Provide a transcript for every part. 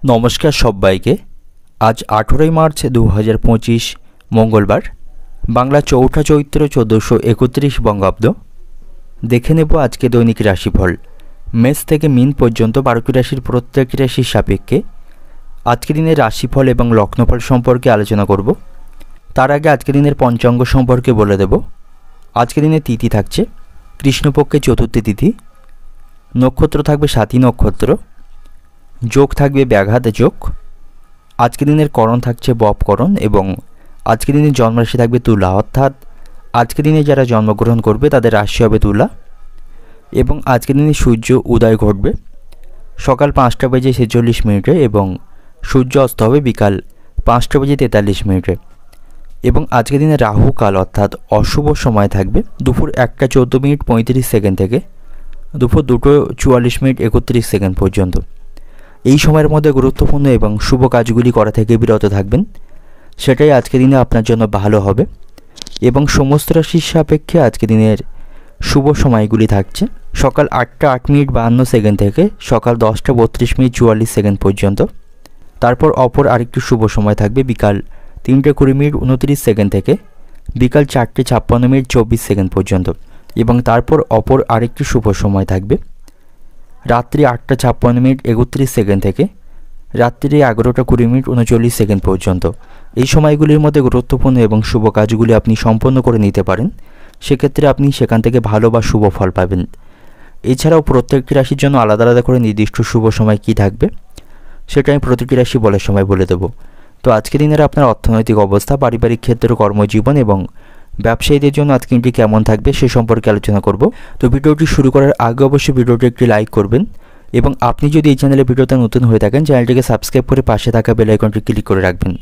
নমস্কার সবাইকে। আজ 18 মার্চ 2025 মঙ্গলবার, বাংলা চৌঠা চৈত্র 1431 বঙ্গাব্দ। দেখে নেব আজকে দৈনিক রাশিফল। মেষ থেকে মিন পর্যন্ত 12টি রাশির প্রত্যেকটি রাশির সাপেক্ষে আজকে দিনের রাশিফল এবং লগ্নফল সম্পর্কে আলোচনা করব। তার আগে আজকে দিনের পঞ্চাঙ্গ সম্পর্কে বলে দেব। আজকে দিনে তিথি থাকছে কৃষ্ণপক্ষে চতুর্থী তিথি, নক্ষত্র থাকবে স্বাতী নক্ষত্র, যোগ থাকবে ব্যাঘাত যোগ। আজকে দিনের করণ থাকছে বপকরণ এবং আজকে দিনের জন্মরাশি থাকবে তুলা, অর্থাৎ আজকে দিনে যারা জন্মগ্রহণ করবে তাদের রাশি হবে তুলা। এবং আজকে দিনে সূর্য উদয় ঘটবে সকাল 5:46 এবং সূর্য অস্ত হবে বিকাল 5:43। এবং আজকে দিনে রাহু কাল অর্থাৎ অশুভ সময় থাকবে দুপুর 1:14:35 থেকে দুপুর 2:44:31 পর্যন্ত। এই সময়ের মধ্যে গুরুত্বপূর্ণ এবং শুভ কাজগুলি করা থেকে বিরত থাকবেন, সেটাই আজকে দিনে আপনার জন্য ভালো হবে। এবং সমস্ত রাশির সাপেক্ষে আজকে দিনের শুভ সময়গুলি থাকছে সকাল 8:08:52 থেকে সকাল 10:32:44 পর্যন্ত। তারপর অপর আরেকটি শুভ সময় থাকবে বিকাল 3:20:29 থেকে বিকাল 4:56:24 পর্যন্ত। এবং তারপর অপর আরেকটি শুভ সময় থাকবে রাত্রি 8:56:31 থেকে রাত্রি 11:20:39 পর্যন্ত। এই সময়গুলির মধ্যে গুরুত্বপূর্ণ এবং শুভ কাজগুলি আপনি সম্পন্ন করে নিতে পারেন, সেক্ষেত্রে আপনি সেখান থেকে ভালো বা শুভ ফল পাবেন। এছাড়াও প্রত্যেকটি রাশির জন্য আলাদা আলাদা করে নির্দিষ্ট শুভ সময় কী থাকবে সেটা আমি প্রতিটি রাশি বলার সময় বলে দেব। তো আজকের দিনের আপনার অর্থনৈতিক অবস্থা, পারিবারিক ক্ষেত্র, কর্মজীবন এবং ব্যবসায়ীদের জন্য আজকে দিনটি কেমন থাকবে সে সম্পর্কে আলোচনা করব। তো ভিডিওটি শুরু করার আগে অবশ্যই ভিডিওটি একটি লাইক করবেন এবং আপনি যদি এই চ্যানেলে ভিডিওতে নতুন হয়ে থাকেন চ্যানেলটিকে সাবস্ক্রাইব করে পাশে থাকা বেল আইকনটি ক্লিক করে রাখবেন।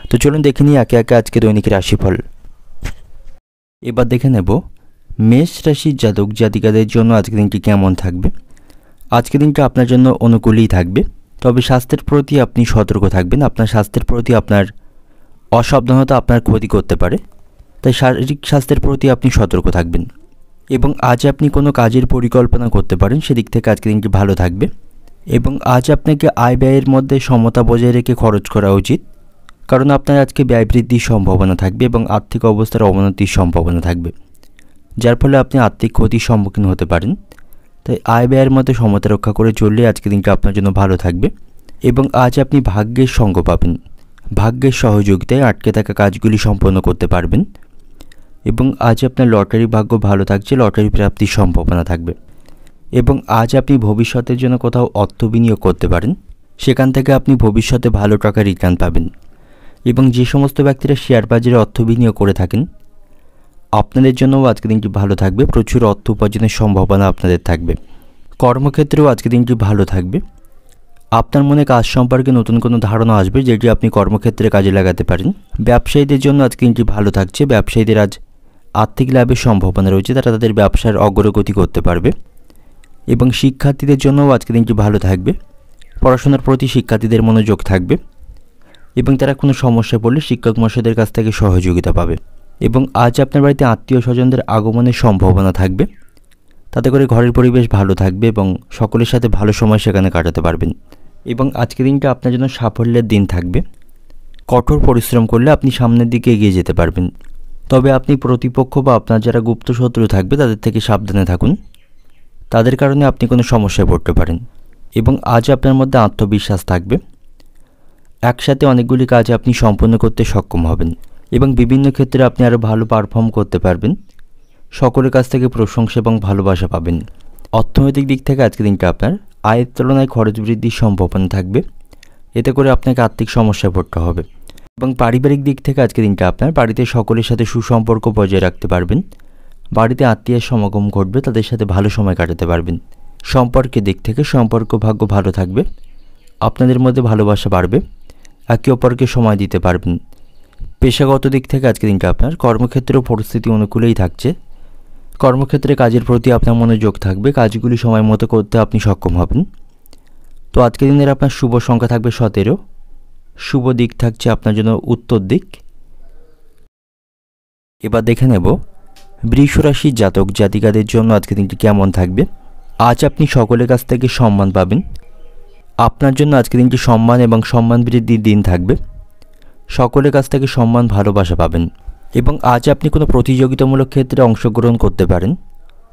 তো চলুন দেখে নিই একে একে আজকে দৈনিক রাশিফল। এবার দেখে নেব মেষ রাশির জাতক জাতিকাদের জন্য আজকের দিনটি কেমন থাকবে। আজকের দিনটা আপনার জন্য অনুকূলই থাকবে, তবে স্বাস্থ্যের প্রতি আপনি সতর্ক থাকবেন। আপনার স্বাস্থ্যের প্রতি আপনার অসাবধানতা আপনার ক্ষতি করতে পারে, তাই শারীরিক স্বাস্থ্যের প্রতি আপনি সতর্ক থাকবেন। এবং আজ আপনি কোনো কাজের পরিকল্পনা করতে পারেন, সেদিক থেকে আজকের দিনটি ভালো থাকবে। এবং আজ আপনাকে আয় ব্যয়ের মধ্যে সমতা বজায় রেখে খরচ করা উচিত, কারণ আপনার আজকে ব্যয় বৃদ্ধির সম্ভাবনা থাকবে এবং আর্থিক অবস্থার অবনতির সম্ভাবনা থাকবে, যার ফলে আপনি আর্থিক ক্ষতির সম্মুখীন হতে পারেন। তাই আয় ব্যয়ের মধ্যে সমতা রক্ষা করে চললে আজকের দিনটা আপনার জন্য ভালো থাকবে। এবং আজ আপনি ভাগ্যের সঙ্গ পাবেন, ভাগ্যের সহযোগিতায় আটকে থাকা কাজগুলি সম্পন্ন করতে পারবেন। এবং আজ আপনার লটারি ভাগ্য ভালো থাকছে, লটারি প্রাপ্তির সম্ভাবনা থাকবে। এবং আজ আপনি ভবিষ্যতের জন্য কোথাও অর্থ বিনিয়োগ করতে পারেন, সেখান থেকে আপনি ভবিষ্যতে ভালো টাকা রিটার্ন পাবেন। এবং যে সমস্ত ব্যক্তিরা শেয়ার বাজারে অর্থ বিনিয়োগ করে থাকেন আপনাদের জন্যও আজকের দিনটি ভালো থাকবে, প্রচুর অর্থ উপার্জনের সম্ভাবনা আপনাদের থাকবে। কর্মক্ষেত্রেও আজকের দিনটি ভালো থাকবে। আপনার মনে কাজ সম্পর্কে নতুন কোনো ধারণা আসবে যেটি আপনি কর্মক্ষেত্রে কাজে লাগাতে পারেন। ব্যবসায়ীদের জন্য আজকের দিনটি ভালো থাকছে। ব্যবসায়ীদের আজ আর্থিক লাভের সম্ভাবনা রয়েছে, তারা তাদের ব্যবসার অগ্রগতি করতে পারবে। এবং শিক্ষার্থীদের জন্যও আজকের দিনটি ভালো থাকবে। পড়াশোনার প্রতি শিক্ষার্থীদের মনোযোগ থাকবে এবং তারা কোনো সমস্যায় পড়লে শিক্ষক মহাশয়দের কাছ থেকে সহযোগিতা পাবে। এবং আজ আপনার বাড়িতে আত্মীয় স্বজনদের আগমনের সম্ভাবনা থাকবে, তাতে করে ঘরের পরিবেশ ভালো থাকবে এবং সকলের সাথে ভালো সময় সেখানে কাটাতে পারবেন। এবং আজকের দিনটা আপনার জন্য সাফল্যের দিন থাকবে। কঠোর পরিশ্রম করলে আপনি সামনের দিকে এগিয়ে যেতে পারবেন, তবে আপনি প্রতিপক্ষ বা আপনার যারা গুপ্ত শত্রু থাকবে তাদের থেকে সাবধানে থাকুন, তাদের কারণে আপনি কোনো সমস্যায় পড়তে পারেন। এবং আজ আপনার মধ্যে আত্মবিশ্বাস থাকবে, একসাথে অনেকগুলি কাজ আপনি সম্পন্ন করতে সক্ষম হবেন এবং বিভিন্ন ক্ষেত্রে আপনি আরও ভালো পারফর্ম করতে পারবেন। সকলের কাছ থেকে প্রশংসা এবং ভালোবাসা পাবেন। অর্থনৈতিক দিক থেকে আজকের দিনটা আপনার আয়ের তুলনায় খরচ বৃদ্ধির সম্ভাবনা থাকবে, এতে করে আপনাকে আর্থিক সমস্যায় পড়তে হবে। এবং পারিবারিক দিক থেকে আজকের দিনটা আপনার বাড়িতে সকলের সাথে সুসম্পর্ক বজায় রাখতে পারবেন। বাড়িতে আত্মীয়ের সমাগম ঘটবে, তাদের সাথে ভালো সময় কাটাতে পারবেন। সম্পর্কের দিক থেকে সম্পর্ক ভাগ্য ভালো থাকবে, আপনাদের মধ্যে ভালোবাসা বাড়বে, একে অপরকে সময় দিতে পারবেন। পেশাগত দিক থেকে আজকের দিনটা আপনার কর্মক্ষেত্রেও পরিস্থিতি অনুকূলেই থাকছে। কর্মক্ষেত্রে কাজের প্রতি আপনার মনোযোগ থাকবে, কাজগুলি সময় মতো করতে আপনি সক্ষম হবেন। তো আজকের দিনের আপনার শুভ সংখ্যা থাকবে 17, শুভ দিক থাকছে আপনার জন্য উত্তর দিক। এবার দেখে নেব বৃষ রাশির জাতক জাতিকাদের জন্য আজকের দিনটি কেমন থাকবে। আজ আপনি সকলের কাছ থেকে সম্মান পাবেন। আপনার জন্য আজকের দিনটি সম্মান এবং সম্মান বৃদ্ধির দিন থাকবে। সকলের কাছ থেকে সম্মান ভালোবাসা পাবেন এবং আজ আপনি কোনো প্রতিযোগিতামূলক ক্ষেত্রে অংশগ্রহণ করতে পারেন,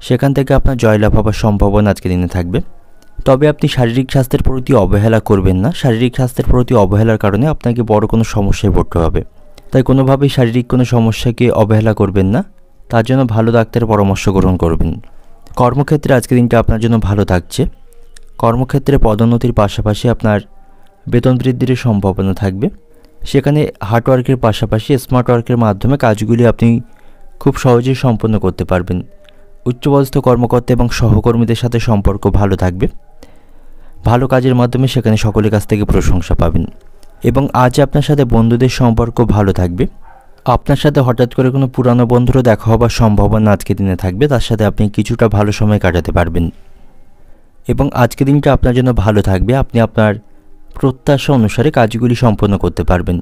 সেখান থেকে আপনার জয়লাভ হওয়ার সম্ভাবনা আজকের দিনে থাকবে। তবে আপনি শারীরিক স্বাস্থ্যের প্রতি অবহেলা করবেন না। শারীরিক স্বাস্থ্যের প্রতি অবহেলার কারণে আপনাকে বড় কোনো সমস্যায় পড়তে হবে, তাই কোনোভাবেই শারীরিক কোনো সমস্যাকে অবহেলা করবেন না। তার জন্য ভালো ডাক্তারের পরামর্শ গ্রহণ করবেন। কর্মক্ষেত্রে আজকের দিনটা আপনার জন্য ভালো থাকছে। কর্মক্ষেত্রে পদোন্নতির পাশাপাশি আপনার বেতন বৃদ্ধির সম্ভাবনা থাকবে। সেখানে হার্ডওয়ার্কের পাশাপাশি স্মার্ট ওয়ার্কের মাধ্যমে কাজগুলি আপনি খুব সহজেই সম্পন্ন করতে পারবেন। উচ্চপদস্থ কর্মকর্তা এবং সহকর্মীদের সাথে সম্পর্ক ভালো থাকবে। ভালো কাজের মাধ্যমে সেখানে সকলের কাছ থেকে প্রশংসা পাবেন এবং আজ আপনার সাথে বন্ধুদের সম্পর্ক ভালো থাকবে। আপনার সাথে হঠাৎ করে কোনো পুরানো বন্ধুরও দেখা হবার সম্ভাবনা আজকের দিনে থাকবে। তার সাথে আপনি কিছুটা ভালো সময় কাটাতে পারবেন এবং আজকের দিনটা আপনার জন্য ভালো থাকবে। আপনি আপনার প্রত্যাশা অনুসারে কাজগুলি সম্পন্ন করতে পারবেন।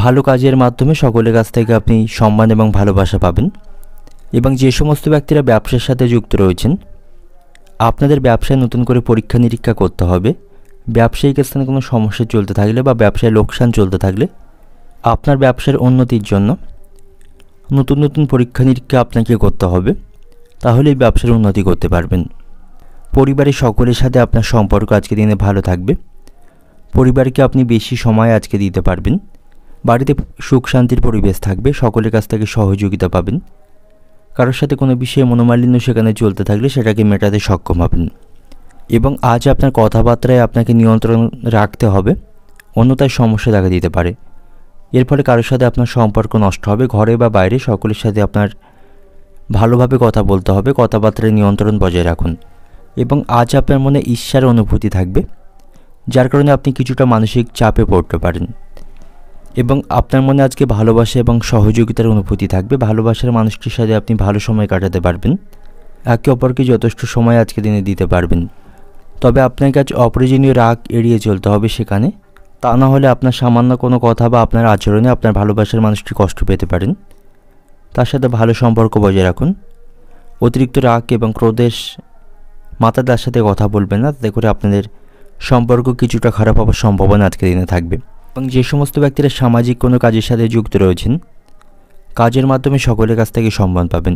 ভালো কাজের মাধ্যমে সকলের কাছ থেকে আপনি সম্মান এবং ভালোবাসা পাবেন এবং যে সমস্ত ব্যক্তিরা ব্যবসার সাথে যুক্ত রয়েছেন, আপনাদের ব্যবসায় নতুন করে পরীক্ষা নিরীক্ষা করতে হবে। ব্যবসায়িক স্থানে কোনো সমস্যা চলতে থাকলে বা ব্যবসায় লোকসান চলতে থাকলে আপনার ব্যবসার উন্নতির জন্য নতুন নতুন পরীক্ষা নিরীক্ষা আপনাকে করতে হবে, তাহলেই ব্যবসার উন্নতি করতে পারবেন। পরিবারের সকলের সাথে আপনার সম্পর্ক আজকের দিনে ভালো থাকবে। পরিবারকে আপনি বেশি সময় আজকে দিতে পারবেন। বাড়িতে সুখ শান্তির পরিবেশ থাকবে। সকলের কাছ থেকে সহযোগিতা পাবেন। কারোর সাথে কোনো বিষয়ে মনোমালিন্য সেখানে চলতে থাকলে সেটাকে মেটাতে সক্ষম হবেন এবং আজ আপনার কথাবার্তায় আপনাকে নিয়ন্ত্রণ রাখতে হবে, অন্যথায় সমস্যা দেখা দিতে পারে। এর ফলে কারোর সাথে আপনার সম্পর্ক নষ্ট হবে। ঘরে বা বাইরে সকলের সাথে আপনার ভালোভাবে কথা বলতে হবে। কথাবার্তায় নিয়ন্ত্রণ বজায় রাখুন এবং আজ আপনার মনে ঈর্ষার অনুভূতি থাকবে, যার কারণে আপনি কিছুটা মানসিক চাপে পড়তে পারেন এবং আপনার মনে আজকে ভালোবাসা এবং সহযোগিতার অনুভূতি থাকবে। ভালোবাসার মানুষটির সাথে আপনি ভালো সময় কাটাতে পারবেন। একে অপরকে যথেষ্ট সময় আজকে দিনে দিতে পারবেন। তবে আপনাকে আজ অপ্রয়োজনীয় রাগ এড়িয়ে চলতে হবে সেখানে, তা না হলে আপনার সামান্য কোনো কথা বা আপনার আচরণে আপনার ভালোবাসার মানুষটি কষ্ট পেতে পারেন। তার সাথে ভালো সম্পর্ক বজায় রাখুন। অতিরিক্ত রাগ এবং ক্রোধের মাথায় তার সাথে কথা বলবেন না, তাতে করে আপনাদের সম্পর্ক কিছুটা খারাপ হওয়ার সম্ভাবনা আজকের দিনে থাকবে। এবং যে সমস্ত ব্যক্তিরা সামাজিক কোনো কাজের সাথে যুক্ত রয়েছেন, কাজের মাধ্যমে সকলের কাছ থেকে সম্মান পাবেন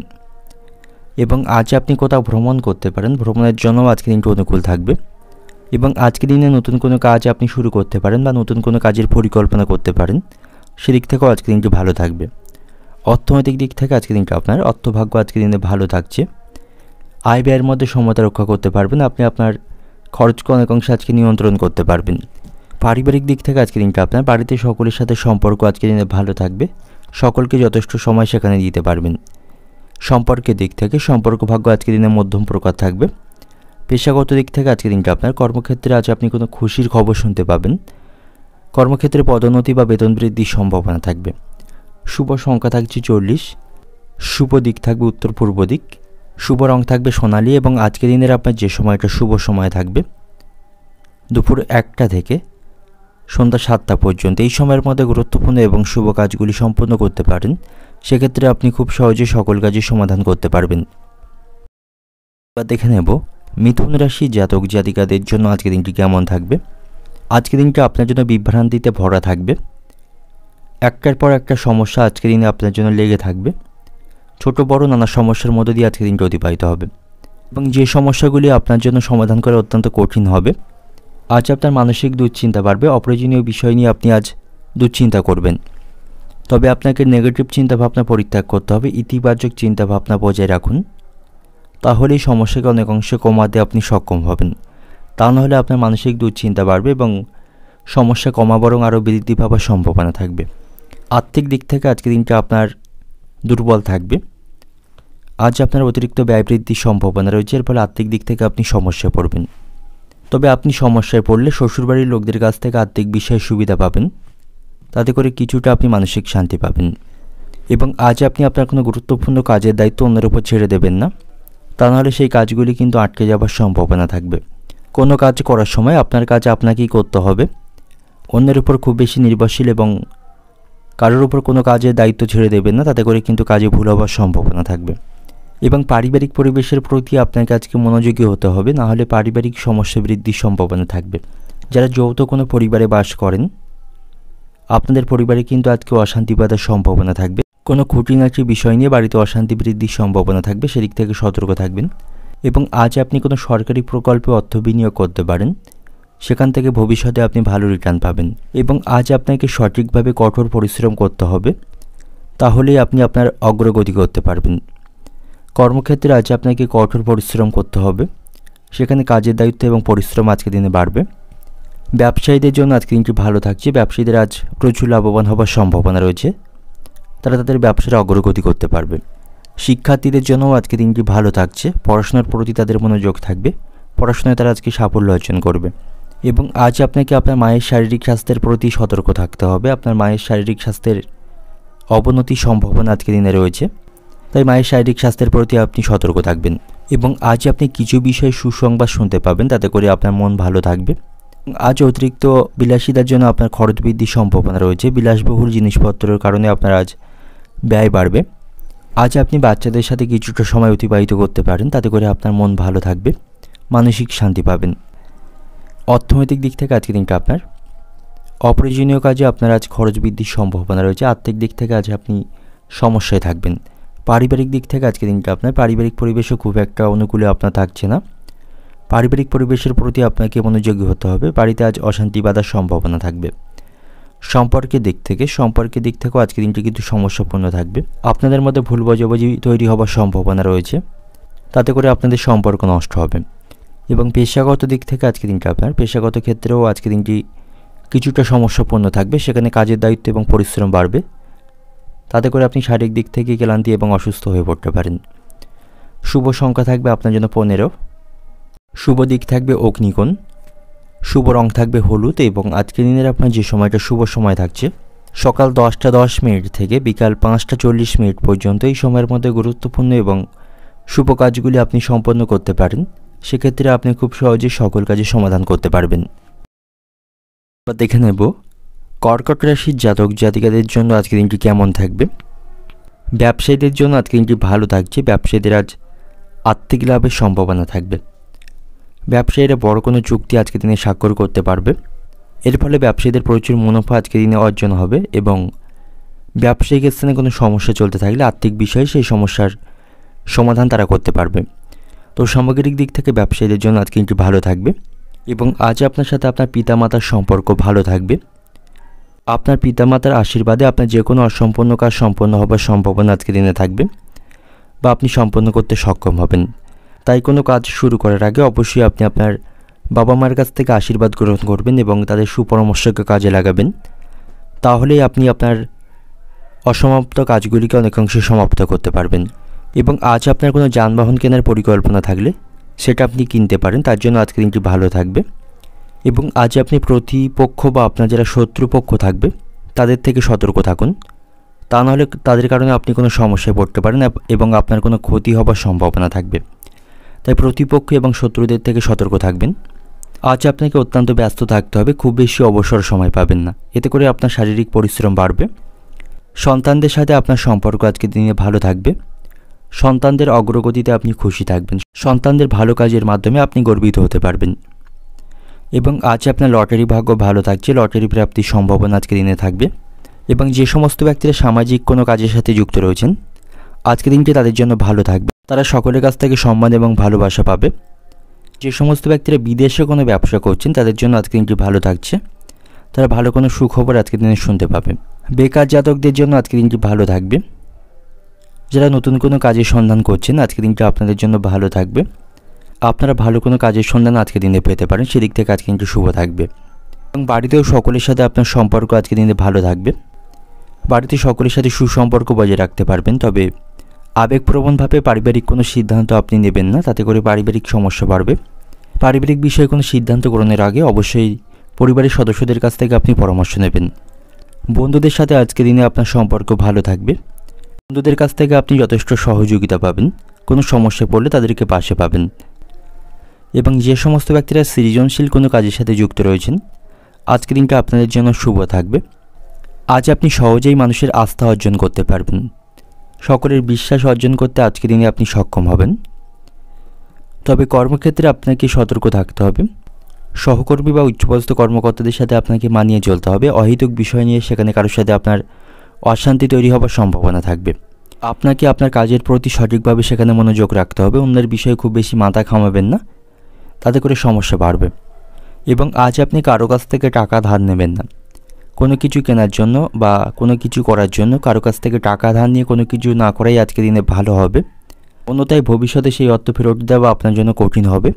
এবং আজ আপনি কোথাও ভ্রমণ করতে পারেন। ভ্রমণের জন্য আজকের দিনটি অনুকূল থাকবে এবং আজকের দিনে নতুন কোনো কাজ আপনি শুরু করতে পারেন বা নতুন কোনো কাজের পরিকল্পনা করতে পারেন। সেদিক থেকেও আজকের দিনটি ভালো থাকবে। অর্থনৈতিক দিক থেকে আজকের দিনটা আপনার অর্থভাগ্য আজকের দিনে ভালো থাকছে। আয় ব্যয়ের মধ্যে সমতা রক্ষা করতে পারবেন। আপনি আপনার খরচকে অনেকাংশে আজকে নিয়ন্ত্রণ করতে পারবেন। পারিবারিক দিক থেকে আজকের দিনটা আপনার বাড়িতে সকলের সাথে সম্পর্ক আজকের দিনে ভালো থাকবে। সকলকে যথেষ্ট সময় সেখানে দিতে পারবেন। সম্পর্কের দিক থেকে সম্পর্ক ভাগ্য আজকের দিনে মধ্যম প্রকার থাকবে। পেশাগত দিক থেকে আজকের দিনটা আপনার কর্মক্ষেত্রে আজ আপনি কোনো খুশির খবর শুনতে পাবেন। কর্মক্ষেত্রে পদোন্নতি বা বেতন বৃদ্ধির সম্ভাবনা থাকবে। শুভ সংখ্যা থাকছে 40। শুভ দিক থাকবে উত্তর পূর্ব দিক। শুভ রং থাকবে সোনালি এবং আজকের দিনের আপনার যে সময়টা শুভ সময় থাকবে দুপুর 1টা থেকে সন্ধ্যা 7টা পর্যন্ত। এই সময়ের মধ্যে গুরুত্বপূর্ণ এবং শুভ কাজগুলি সম্পন্ন করতে পারেন। সেক্ষেত্রে আপনি খুব সহজে সকল কাজের সমাধান করতে পারবেন। এবার দেখে নেব মিথুন রাশি জাতক জাতিকাদের জন্য আজকের দিনটি কেমন থাকবে। আজকের দিনটা আপনার জন্য বিভ্রান্তিতে ভরা থাকবে। একটার পর একটা সমস্যা আজকের দিনে আপনার জন্য লেগে থাকবে। ছোট বড় নানা সমস্যার মধ্য দিয়ে আজকের দিনটা অতিবাহিত হবে এবং যে সমস্যাগুলি আপনার জন্য সমাধান করা অত্যন্ত কঠিন হবে। আজ আপনার মানসিক দুশ্চিন্তা বাড়বে। অপ্রয়োজনীয় বিষয় নিয়ে আপনি আজ দুশ্চিন্তা করবেন। তবে আপনাকে নেগেটিভ চিন্তাভাবনা পরিত্যাগ করতে হবে। ইতিবাচক চিন্তাভাবনা বজায় রাখুন, তাহলেই সমস্যাকে অনেক অংশে কমাতে আপনি সক্ষম হবেন। তা নাহলে আপনার মানসিক দুশ্চিন্তা বাড়বে এবং সমস্যা কমা বরং আরও বৃদ্ধি পাওয়ার সম্ভাবনা থাকবে। আর্থিক দিক থেকে আজকের দিনটা আপনার দুর্বল থাকবে। আজ আপনার অতিরিক্ত ব্যয় বৃদ্ধির সম্ভাবনা রয়েছে। এর ফলে আর্থিক দিক থেকে আপনি সমস্যায় পড়বেন। তবে আপনি সমস্যায় পড়লে শ্বশুরবাড়ির লোকদের কাছ থেকে আর্থিক বিষয়ে সুবিধা পাবেন। তাতে করে কিছুটা আপনি মানসিক শান্তি পাবেন এবং আজ আপনি আপনার কোনো গুরুত্বপূর্ণ কাজের দায়িত্ব অন্যের উপর ছেড়ে দেবেন না, তা নাহলে সেই কাজগুলি কিন্তু আটকে যাওয়ার সম্ভাবনা থাকবে। কোনো কাজ করার সময় আপনার কাজ আপনাকেই করতে হবে। অন্যের উপর খুব বেশি নির্ভরশীল এবং কারোর উপর কোনো কাজের দায়িত্ব ছেড়ে দেবেন না, তাতে করে কিন্তু কাজে ভুল হওয়ার সম্ভাবনা থাকবে এবং পারিবারিক পরিবেশের প্রতি আপনাকে আজকে মনোযোগী হতে হবে, না হলে পারিবারিক সমস্যা বৃদ্ধির সম্ভাবনা থাকবে। যারা যৌথ কোনো পরিবারে বাস করেন, আপনাদের পরিবারে কিন্তু আজকে অশান্তি বাঁধার সম্ভাবনা থাকবে। কোনো খুঁটিনাটি বিষয় নিয়ে বাড়িতে অশান্তি বৃদ্ধির সম্ভাবনা থাকবে, সেদিক থেকে সতর্ক থাকবেন। এবং আজ আপনি কোনো সরকারি প্রকল্পে অর্থ বিনিয়োগ করতে পারেন, সেখান থেকে ভবিষ্যতে আপনি ভালো রিটার্ন পাবেন। এবং আজ আপনাকে সঠিকভাবে কঠোর পরিশ্রম করতে হবে, তাহলেই আপনি আপনার অগ্রগতি করতে পারবেন। কর্মক্ষেত্রে আজ আপনাকে কঠোর পরিশ্রম করতে হবে, সেখানে কাজের দায়িত্ব এবং পরিশ্রম আজকের দিনে বাড়বে। ব্যবসায়ীদের জন্য আজকে দিনটি ভালো থাকছে। ব্যবসায়ীদের আজ প্রচুর লাভবান হওয়ার সম্ভাবনা রয়েছে, তারা তাদের ব্যবসার অগ্রগতি করতে পারবে। শিক্ষার্থীদের জন্যও আজকে দিনটি ভালো থাকছে। পড়াশোনার প্রতি তাদের মনোযোগ থাকবে, পড়াশোনায় তারা আজকে সাফল্য অর্জন করবে। এবং আজ আপনাকে আপনার মায়ের শারীরিক স্বাস্থ্যের প্রতি সতর্ক থাকতে হবে। আপনার মায়ের শারীরিক স্বাস্থ্যের অবনতির সম্ভাবনা আজকের দিনে রয়েছে, তাই মায়ের শারীরিক স্বাস্থ্যের প্রতি আপনি সতর্ক থাকবেন। এবং আজ আপনি কিছু বিষয়ে সুসংবাদ শুনতে পাবেন, তাতে করে আপনার মন ভালো থাকবে। আজ অতিরিক্ত বিলাসিতার জন্য আপনার খরচ বৃদ্ধির সম্ভাবনা রয়েছে। বিলাসবহুল জিনিসপত্রের কারণে আপনার আজ ব্যয় বাড়বে। আজ আপনি বাচ্চাদের সাথে কিছুটা সময় অতিবাহিত করতে পারেন, তাতে করে আপনার মন ভালো থাকবে, মানসিক শান্তি পাবেন। অর্থনৈতিক দিক থেকে আজকে দিনটা আপনার অপ্রয়োজনীয় কাজে আপনার আজ খরচ বৃদ্ধির সম্ভাবনা রয়েছে। আর্থিক দিক থেকে আজ আপনি সমস্যায় থাকবেন। পারিবারিক দিক থেকে আজকে দিনটা আপনার পারিবারিক পরিবেশও খুব একটা অনুকূলে আপনার থাকছে না। পারিবারিক পরিবেশের প্রতি আপনাকে মনোযোগী হতে হবে। বাড়িতে আজ অশান্তি বাঁধার সম্ভাবনা থাকবে। সম্পর্কের দিক থেকেও আজকে দিনটি কিন্তু সমস্যাপূর্ণ থাকবে। আপনাদের মধ্যে ভুল বোঝাবুঝি তৈরি হওয়ার সম্ভাবনা রয়েছে, তাতে করে আপনাদের সম্পর্ক নষ্ট হবে। এবং পেশাগত দিক থেকে আজকে দিনটা আপনার পেশাগত ক্ষেত্রেও আজকে দিনটি কিছুটা সমস্যাপূর্ণ থাকবে। সেখানে কাজের দায়িত্ব এবং পরিশ্রম বাড়বে, তাতে করে আপনি শারীরিক দিক থেকে ক্লান্তি এবং অসুস্থ হয়ে পড়তে পারেন। শুভ সংখ্যা থাকবে আপনার জন্য 15। শুভ দিক থাকবে অগ্নিকোণ। শুভ রং থাকবে হলুদ। এবং আজকের দিনের আপনার যে সময়টা শুভ সময় থাকছে সকাল 10টা 10 মিনিট থেকে বিকাল 5টা 40 মিনিট পর্যন্ত, এই সময়ের মধ্যে গুরুত্বপূর্ণ এবং শুভ কাজগুলি আপনি সম্পন্ন করতে পারেন। সেক্ষেত্রে আপনি খুব সহজে সকল কাজের সমাধান করতে পারবেন। এবার দেখে নেব কর্কট রাশির জাতক জাতিকাদের জন্য আজকের দিনটি কেমন থাকবে। ব্যবসায়ীদের জন্য আজকের দিনটি ভালো থাকছে। ব্যবসায়ীদের আজ আর্থিক লাভের সম্ভাবনা থাকবে। ব্যবসায়ীরা বড় কোনো চুক্তি আজকের দিনে স্বাক্ষর করতে পারবে। এর ফলে ব্যবসায়ীদের প্রচুর মুনাফা আজকের দিনে অর্জন হবে। এবং ব্যবসায়িক স্থানে কোনো সমস্যা চলতে থাকলে আর্থিক বিষয়ে সেই সমস্যার সমাধান তারা করতে পারবে। তো সামগ্রিক দিক থেকে ব্যবসায়ীদের জন্য আজকে দিনটি ভালো থাকবে। এবং আজ আপনার সাথে আপনার পিতামাতার সম্পর্ক ভালো থাকবে। আপনার পিতামাতার আশীর্বাদে আপনার যে কোনো অসম্পূর্ণ কাজ সম্পন্ন হবার সম্ভাবনা আজকের দিনে থাকবে, বা আপনি সম্পন্ন করতে সক্ষম হবেন। তাই কোনো কাজ শুরু করার আগে অবশ্যই আপনি আপনার বাবা মার কাছ থেকে আশীর্বাদ গ্রহণ করবেন এবং তাদের সুপরামর্শকে কাজে লাগাবেন। তাহলেই আপনি আপনার অসমাপ্ত কাজগুলিকে অনেকাংশে সমাপ্ত করতে পারবেন। এবং আজ আপনার কোনো যানবাহন কেনার পরিকল্পনা থাকলে সেটা আপনি কিনতে পারেন, তার জন্য আজকের দিনটি ভালো থাকবে। এবং আজ আপনি প্রতিপক্ষ বা আপনার যারা শত্রুপক্ষ থাকবে তাদের থেকে সতর্ক থাকুন, তা নাহলে তাদের কারণে আপনি কোনো সমস্যায় পড়তে পারেন এবং আপনার কোনো ক্ষতি হবার সম্ভাবনা থাকবে। তাই প্রতিপক্ষ এবং শত্রুদের থেকে সতর্ক থাকবেন। আজ আপনাকে অত্যন্ত ব্যস্ত থাকতে হবে, খুব বেশি অবসর সময় পাবেন না, এতে করে আপনার শারীরিক পরিশ্রম বাড়বে। সন্তানদের সাথে আপনার সম্পর্ক আজকের দিনে ভালো থাকবে। সন্তানদের অগ্রগতিতে আপনি খুশি থাকবেন। সন্তানদের ভালো কাজের মাধ্যমে আপনি গর্বিত হতে পারবেন। এবং আজ আপনার লটারি ভাগ্য ভালো থাকছে। লটারি প্রাপ্তির সম্ভাবনা আজকের দিনে থাকবে। এবং যে সমস্ত ব্যক্তিরা সামাজিক কোনো কাজের সাথে যুক্ত রয়েছেন আজকের দিনটি তাদের জন্য ভালো থাকবে। তারা সকলের কাছ থেকে সম্মান এবং ভালোবাসা পাবে। যে সমস্ত ব্যক্তিরা বিদেশে কোনো ব্যবসা করছেন তাদের জন্য আজকের দিনটি ভালো থাকছে। তারা ভালো কোনো সুখবর আজকের দিনে শুনতে পাবে। বেকার জাতকদের জন্য আজকের দিনটি ভালো থাকবে। যারা নতুন কোনো কাজের সন্ধান করছেন আজকের দিনটা আপনাদের জন্য ভালো থাকবে। আপনারা ভালো কোনো কাজের সন্ধান আজকের দিনে পেতে পারেন, সেদিক থেকে আজকে কিন্তু শুভ থাকবে। এবং বাড়িতেও সকলের সাথে আপনার সম্পর্ক আজকের দিনে ভালো থাকবে। বাড়িতে সকলের সাথে সুসম্পর্ক বজায় রাখতে পারবেন। তবে আবেগপ্রবণভাবে পারিবারিক কোনো সিদ্ধান্ত আপনি নেবেন না, তাতে করে পারিবারিক সমস্যা বাড়বে। পারিবারিক বিষয়ে কোনো সিদ্ধান্ত গ্রহণের আগে অবশ্যই পরিবারের সদস্যদের কাছ থেকে আপনি পরামর্শ নেবেন। বন্ধুদের সাথে আজকের দিনে আপনার সম্পর্ক ভালো থাকবে। বন্ধুদের কাছ থেকে আপনি যথেষ্ট সহযোগিতা পাবেন। কোনো সমস্যায় পড়লে তাদেরকে পাশে পাবেন। এবং যে সমস্ত ব্যক্তিরা সৃজনশীল কোনো কাজের সাথে যুক্ত রয়েছেন আজকের দিনটা আপনাদের জন্য শুভ থাকবে। আজ আপনি সহজেই মানুষের আস্থা অর্জন করতে পারবেন। সকলের বিশ্বাস অর্জন করতে আজকের দিনে আপনি সক্ষম হবেন। তবে কর্মক্ষেত্রে আপনাকে সতর্ক থাকতে হবে। সহকর্মী বা উচ্চপদস্থ কর্মকর্তাদের সাথে আপনাকে মানিয়ে চলতে হবে। অহেতুক বিষয় নিয়ে সেখানে কারোর সাথে আপনার অশান্তি তৈরি হওয়ার সম্ভাবনা থাকবে। আপনাকে আপনার কাজের প্রতি সঠিকভাবে সেখানে মনোযোগ রাখতে হবে। অন্যের বিষয়ে খুব বেশি মাথা ঘামাবেন না, তাতে করে সমস্যা বাড়বে। এবং আজ আপনি কারো কাছ থেকে টাকা ধার নেবেন না। কোনো কিছু কেনার জন্য বা কোনো কিছু করার জন্য কারো কাছ থেকে টাকা ধার নিয়ে কোনো কিছু না করাই আজকের দিনে ভালো হবে। অন্যথায় ভবিষ্যতে সেই অর্থ ফেরত দেওয়া আপনার জন্য কঠিন হবে।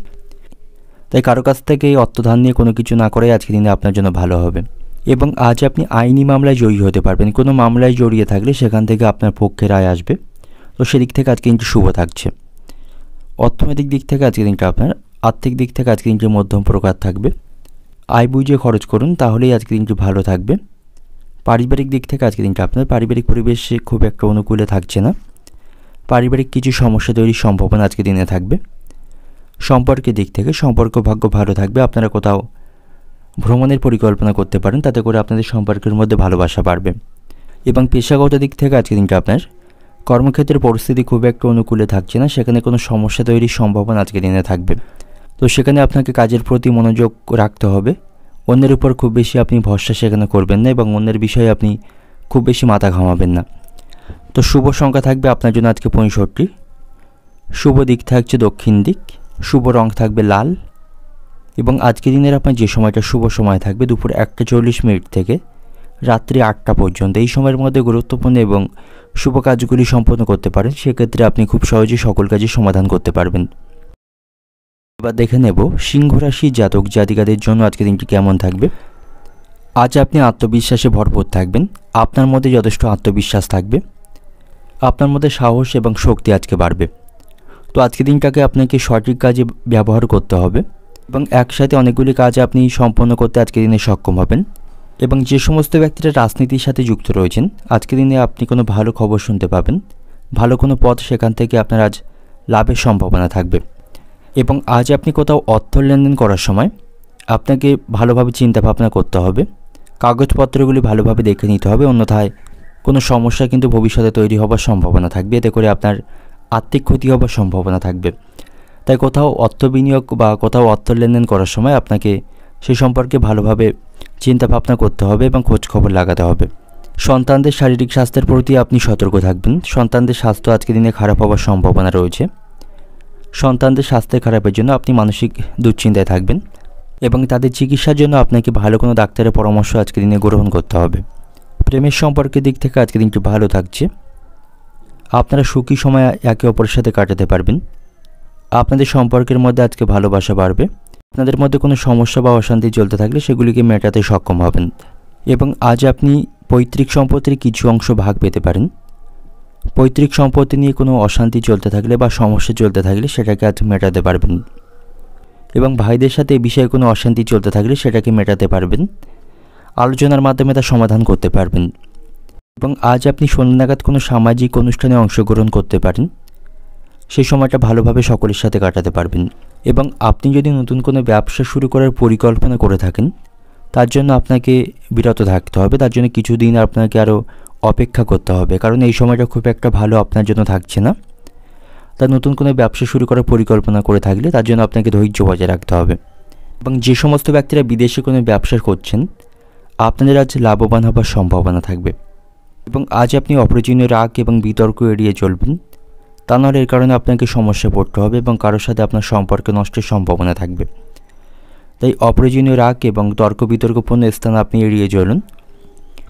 তাই কারো কাছ থেকে এই অর্থ ধার নিয়ে কোনো কিছু না করাই আজকের দিনে আপনার জন্য ভালো হবে। এবং আজ আপনি আইনি মামলায় জয়ী হতে পারবেন। কোনো মামলায় জড়িয়ে থাকলে সেখান থেকে আপনার পক্ষে রায় আসবে। তো সেদিক থেকে আজকে দিনটি শুভ থাকছে। অর্থনৈতিক দিক থেকে আজকের দিনটা আপনার, আর্থিক দিক থেকে আজকের দিনটি মধ্যম প্রকার থাকবে। আয় বুঝে খরচ করুন, তাহলেই আজকের দিনটি ভালো থাকবে। পারিবারিক দিক থেকে আজকের দিনটা আপনার পারিবারিক পরিবেশে খুব একটা অনুকূলে থাকছে না। পারিবারিক কিছু সমস্যা তৈরির সম্ভাবনা আজকের দিনে থাকবে। সম্পর্কের দিক থেকে সম্পর্ক ভাগ্য ভালো থাকবে। আপনারা কোথাও ভ্রমণের পরিকল্পনা করতে পারেন, তাতে করে আপনাদের সম্পর্কের মধ্যে ভালোবাসা বাড়বে। এবং পেশাগত দিক থেকে আজকের দিনটা আপনার কর্মক্ষেত্রের পরিস্থিতি খুব একটা অনুকূলে থাকছে না। সেখানে কোনো সমস্যা তৈরির সম্ভাবনা আজকের দিনে থাকবে। তো সেখানে আপনাকে কাজের প্রতি মনোযোগ রাখতে হবে। অন্যের উপর খুব বেশি আপনি ভরসা সেখানে করবেন না এবং অন্যের বিষয়ে আপনি খুব বেশি মাথা ঘামাবেন না। তো শুভ সংখ্যা থাকবে আপনার জন্য আজকে 65। শুভ দিক থাকছে দক্ষিণ দিক। শুভ রং থাকবে লাল। এবং আজকের দিনের আপনার যে সময়টা শুভ সময় থাকবে দুপুর 1:40 থেকে রাত্রি 8টা পর্যন্ত। এই সময়ের মধ্যে গুরুত্বপূর্ণ এবং শুভ কাজগুলি সম্পন্ন করতে পারেন। সেক্ষেত্রে আপনি খুব সহজেই সকল কাজের সমাধান করতে পারবেন। এবার দেখে নেব সিংহ রাশি জাতক জাতিকাদের জন্য আজকের দিনটি কেমন থাকবে। আজ আপনি আত্মবিশ্বাসে ভরপুর থাকবেন। আপনার মধ্যে যথেষ্ট আত্মবিশ্বাস থাকবে। আপনার মধ্যে সাহস এবং শক্তি আজকে বাড়বে। তো আজকের দিনটাকে আপনাকে সঠিক কাজে ব্যবহার করতে হবে এবং একসাথে অনেকগুলি কাজ আপনি সম্পন্ন করতে আজকের দিনে সক্ষম হবেন। এবং যে সমস্ত ব্যক্তিরা রাজনীতির সাথে যুক্ত রয়েছেন আজকের দিনে আপনি কোনো ভালো খবর শুনতে পাবেন। ভালো কোনো পথ সেখান থেকে আপনার আজ লাভের সম্ভাবনা থাকবে। এবং আজ আপনি কোথাও অর্থ লেনদেন করার সময় আপনাকে ভালোভাবে চিন্তা ভাবনা করতে হবে। কাগজপত্রগুলি ভালোভাবে দেখে নিতে হবে, অন্যথায় কোনো সমস্যা কিন্তু ভবিষ্যতে তৈরি হবার সম্ভাবনা থাকবে। এতে করে আপনার আর্থিক ক্ষতি হবার সম্ভাবনা থাকবে। তাই কোথাও অর্থ বিনিয়োগ বা কোথাও অর্থ লেনদেন করার সময় আপনাকে সে সম্পর্কে ভালোভাবে চিন্তা ভাবনা করতে হবে এবং খোঁজ খবর লাগাতে হবে। সন্তানদের শারীরিক স্বাস্থ্যের প্রতি আপনি সতর্ক থাকবেন। সন্তানদের স্বাস্থ্য আজকের দিনে খারাপ হওয়ার সম্ভাবনা রয়েছে। সন্তানদের স্বাস্থ্য খারাপের জন্য আপনি মানসিক দুশ্চিন্তায় থাকবেন এবং তাদের চিকিৎসার জন্য আপনাকে ভালো কোনো ডাক্তারের পরামর্শ আজকের দিনে গ্রহণ করতে হবে। প্রেমের সম্পর্কের দিক থেকে আজকের দিনটি ভালো থাকছে। আপনারা সুখী সময় একে অপরের সাথে কাটাতে পারবেন। আপনাদের সম্পর্কের মধ্যে আজকে ভালোবাসা বাড়বে। আপনাদের মধ্যে কোনো সমস্যা বা অশান্তি চলতে থাকলে সেগুলিকে মেটাতে সক্ষম হবেন। এবং আজ আপনি পৈতৃক সম্পত্তির কিছু অংশ ভাগ পেতে পারেন। পৈতৃক সম্পত্তি নিয়ে কোনো অশান্তি চলতে থাকলে বা সমস্যা চলতে থাকলে সেটাকে আজ মেটাতে পারবেন। এবং ভাইদের সাথে এই বিষয়ে কোনো অশান্তি চলতে থাকলে সেটাকে মেটাতে পারবেন। আলোচনার মাধ্যমে তা সমাধান করতে পারবেন। এবং আজ আপনি সন্ধ্যা নাগাদ কোনো সামাজিক অনুষ্ঠানে অংশগ্রহণ করতে পারেন। সেই সময়টা ভালোভাবে সকলের সাথে কাটাতে পারবেন। এবং আপনি যদি নতুন কোনো ব্যবসা শুরু করার পরিকল্পনা করে থাকেন তার জন্য আপনাকে বিরত থাকতে হবে। তার জন্য কিছুদিন আপনাকে আরও অপেক্ষা করতে হবে, কারণ এই সময়টা খুব একটা ভালো আপনার জন্য থাকছে না। তা নতুন কোনো ব্যবসা শুরু করার পরিকল্পনা করে থাকলে তার জন্য আপনাকে ধৈর্য বজায় রাখতে হবে। এবং যে সমস্ত ব্যক্তিরা বিদেশে কোনো ব্যবসা করছেন আপনাদের আজ লাভবান হবার সম্ভাবনা থাকবে। এবং আজ আপনি অপ্রয়োজনীয় রাগ এবং বিতর্ক এড়িয়ে চলবেন। তা নাহলে এর কারণে আপনাকে সমস্যায় পড়তে হবে এবং কারোর সাথে আপনার সম্পর্ক নষ্টের সম্ভাবনা থাকবে। তাই অপ্রয়োজনীয় রাগ এবং তর্ক বিতর্কপূর্ণ স্থান আপনি এড়িয়ে চলুন।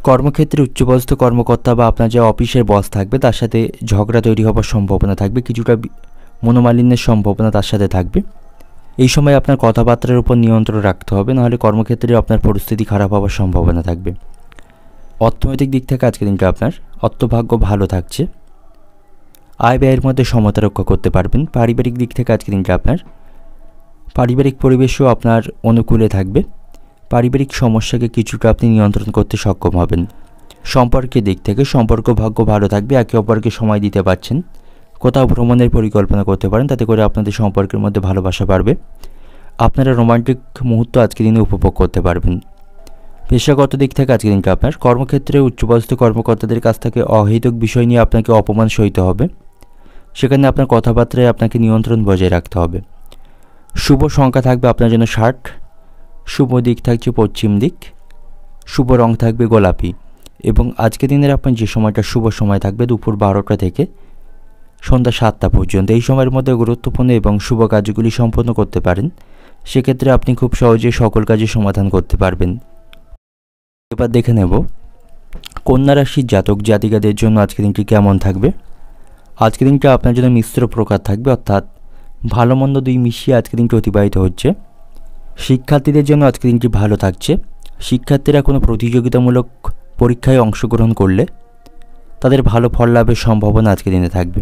কর্মক্ষেত্রে উচ্চপদস্থ কর্মকর্তা বা আপনার যে অফিসের বস থাকবে তার সাথে ঝগড়া তৈরি হবার সম্ভাবনা থাকবে। কিছুটা মনোমালিন্যের সম্ভাবনা তার সাথে থাকবে। এই সময় আপনার কথাবার্তার উপর নিয়ন্ত্রণ রাখতে হবে, নাহলে কর্মক্ষেত্রে আপনার পরিস্থিতি খারাপ হওয়ার সম্ভাবনা থাকবে। অর্থনৈতিক দিক থেকে আজকের দিনটা আপনার অর্থভাগ্য ভালো থাকছে। আয় ব্যয়ের মধ্যে সমতা রক্ষা করতে পারবেন। পারিবারিক দিক থেকে আজকের দিনটা আপনার পারিবারিক পরিবেশও আপনার অনুকূলে থাকবে। পারিবারিক সমস্যাকে কিছুটা আপনি নিয়ন্ত্রণ করতে সক্ষম হবেন। সম্পর্কের দিক থেকে সম্পর্ক ভাগ্য ভালো থাকবে। একে অপরকে সময় দিতে পারছেন। কোথাও ভ্রমণের পরিকল্পনা করতে পারেন, তাতে করে আপনাদের সম্পর্কের মধ্যে ভালোবাসা বাড়বে। আপনারা রোমান্টিক মুহূর্ত আজকের দিনে উপভোগ করতে পারবেন। পেশাগত দিক থেকে আজকের দিনটা আপনার কর্মক্ষেত্রে উচ্চপদস্থ কর্মকর্তাদের কাছ থেকে অহেতুক বিষয় নিয়ে আপনাকে অপমান সইতে হবে। সেখানে আপনার কথাবার্তায় আপনাকে নিয়ন্ত্রণ বজায় রাখতে হবে। শুভ সংখ্যা থাকবে আপনার জন্য 60। শুভ দিক থাকছে পশ্চিম দিক, শুভ রং থাকবে গোলাপি এবং আজকে দিনের আপনার যে সময়টা শুভ সময় থাকবে দুপুর 12টা থেকে সন্ধ্যা 7টা পর্যন্ত। এই সময়ের মধ্যে গুরুত্বপূর্ণ এবং শুভ কাজগুলি সম্পন্ন করতে পারেন, সেক্ষেত্রে আপনি খুব সহজে সকল কাজের সমাধান করতে পারবেন। এবার দেখে নেব কন্যা রাশির জাতক জাতিকাদের জন্য আজকে দিনটি কেমন থাকবে। আজকে দিনটা আপনার জন্য মিশ্র প্রকার থাকবে, অর্থাৎ ভালো মন্দ দুই মিশিয়ে আজকে দিনটি অতিবাহিত হচ্ছে। শিক্ষার্থীদের জন্য আজকে দিনটি ভালো থাকছে। শিক্ষার্থীরা কোনো প্রতিযোগিতামূলক পরীক্ষায় অংশগ্রহণ করলে তাদের ভালো ফল লাভের সম্ভাবনা আজকে দিনে থাকবে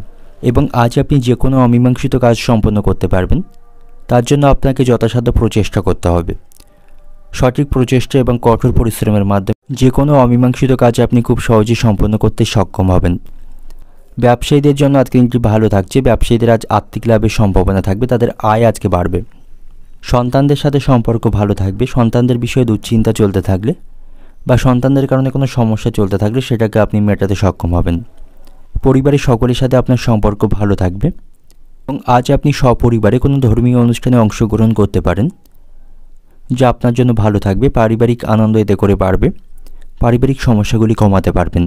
এবং আজ আপনি যে কোনো অমীমাংসিত কাজ সম্পন্ন করতে পারবেন। তার জন্য আপনাকে যথাসাধ্য প্রচেষ্টা করতে হবে। সঠিক প্রচেষ্টা এবং কঠোর পরিশ্রমের মাধ্যমে যে কোনো অমীমাংসিত কাজ আপনি খুব সহজেই সম্পন্ন করতে সক্ষম হবেন। ব্যবসায়ীদের জন্য আজকে দিনটি ভালো থাকছে। ব্যবসায়ীদের আজ আর্থিক লাভের সম্ভাবনা থাকবে, তাদের আয় আজকে বাড়বে। সন্তানদের সাথে সম্পর্ক ভালো থাকবে। সন্তানদের বিষয়ে দুশ্চিন্তা চলতে থাকলে বা সন্তানদের কারণে কোনো সমস্যা চলতে থাকলে সেটাকে আপনি মেটাতে সক্ষম হবেন। পরিবারের সকলের সাথে আপনার সম্পর্ক ভালো থাকবে এবং আজ আপনি সপরিবারে কোনো ধর্মীয় অনুষ্ঠানে অংশগ্রহণ করতে পারেন, যা আপনার জন্য ভালো থাকবে। পারিবারিক আনন্দ এতে করে বাড়বে। পারিবারিক সমস্যাগুলি কমাতে পারবেন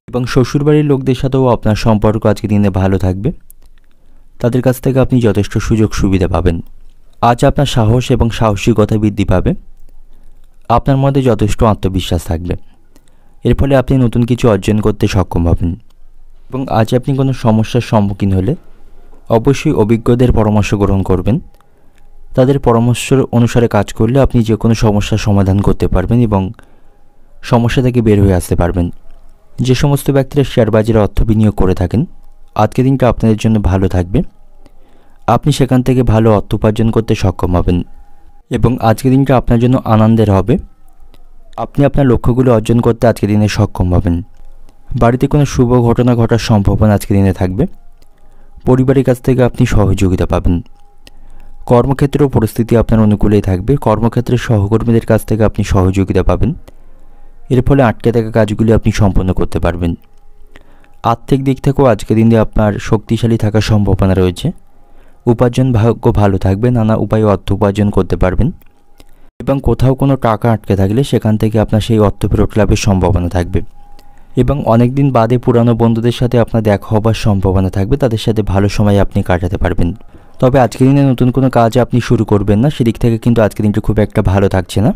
এবং শ্বশুরবাড়ির লোকদের সাথেও আপনার সম্পর্ক আজকে দিনে ভালো থাকবে। তাদের কাছ থেকে আপনি যথেষ্ট সুযোগ সুবিধা পাবেন। আজ আপনার সাহস এবং সাহসিকতা বৃদ্ধি পাবে। আপনার মধ্যে যথেষ্ট আত্মবিশ্বাস থাকবে। এর ফলে আপনি নতুন কিছু অর্জন করতে সক্ষম হবেন এবং আজ আপনি কোনো সমস্যার সম্মুখীন হলে অবশ্যই অভিজ্ঞদের পরামর্শ গ্রহণ করবেন। তাদের পরামর্শ অনুসারে কাজ করলে আপনি যে কোনো সমস্যার সমাধান করতে পারবেন এবং সমস্যা থেকে বের হয়ে আসতে পারবেন। যে সমস্ত ব্যক্তিরা শেয়ার বাজারে অর্থ বিনিয়োগ করে থাকেন, আজকের দিনটা আপনাদের জন্য ভালো থাকবে। আপনি সেখান থেকে ভালো অর্থ উপার্জন করতে সক্ষম হবেন এবং আজকের দিনটা আপনার জন্য আনন্দের হবে। আপনি আপনার লক্ষ্যগুলো অর্জন করতে আজকের দিনে সক্ষম হবেন। বাড়িতে কোনো শুভ ঘটনা ঘটার সম্ভাবনা আজকের দিনে থাকবে। পরিবারের কাছ থেকে আপনি সহযোগিতা পাবেন। কর্মক্ষেত্রেও পরিস্থিতি আপনার অনুকূলেই থাকবে। কর্মক্ষেত্রের সহকর্মীদের কাছ থেকে আপনি সহযোগিতা পাবেন। এর ফলে আটকে থাকা কাজগুলি আপনি সম্পন্ন করতে পারবেন। আর্থিক দিক থেকেও আজকের দিনে আপনার শক্তিশালী থাকার সম্ভাবনা রয়েছে। উপার্জন ভাগ্য ভালো থাকবে। নানা উপায়ে অর্থ উপার্জন করতে পারবেন এবং কোথাও কোনো টাকা আটকে থাকলে সেখান থেকে আপনার সেই অর্থ ফেরত লাভের সম্ভাবনা থাকবে এবং অনেক দিন বাদে পুরানো বন্ধুদের সাথে আপনার দেখা হবার সম্ভাবনা থাকবে। তাদের সাথে ভালো সময় আপনি কাটাতে পারবেন। তবে আজকের দিনে নতুন কোনো কাজ আপনি শুরু করবেন না, সেদিক থেকে কিন্তু আজকের দিনটা খুব একটা ভালো থাকছে না।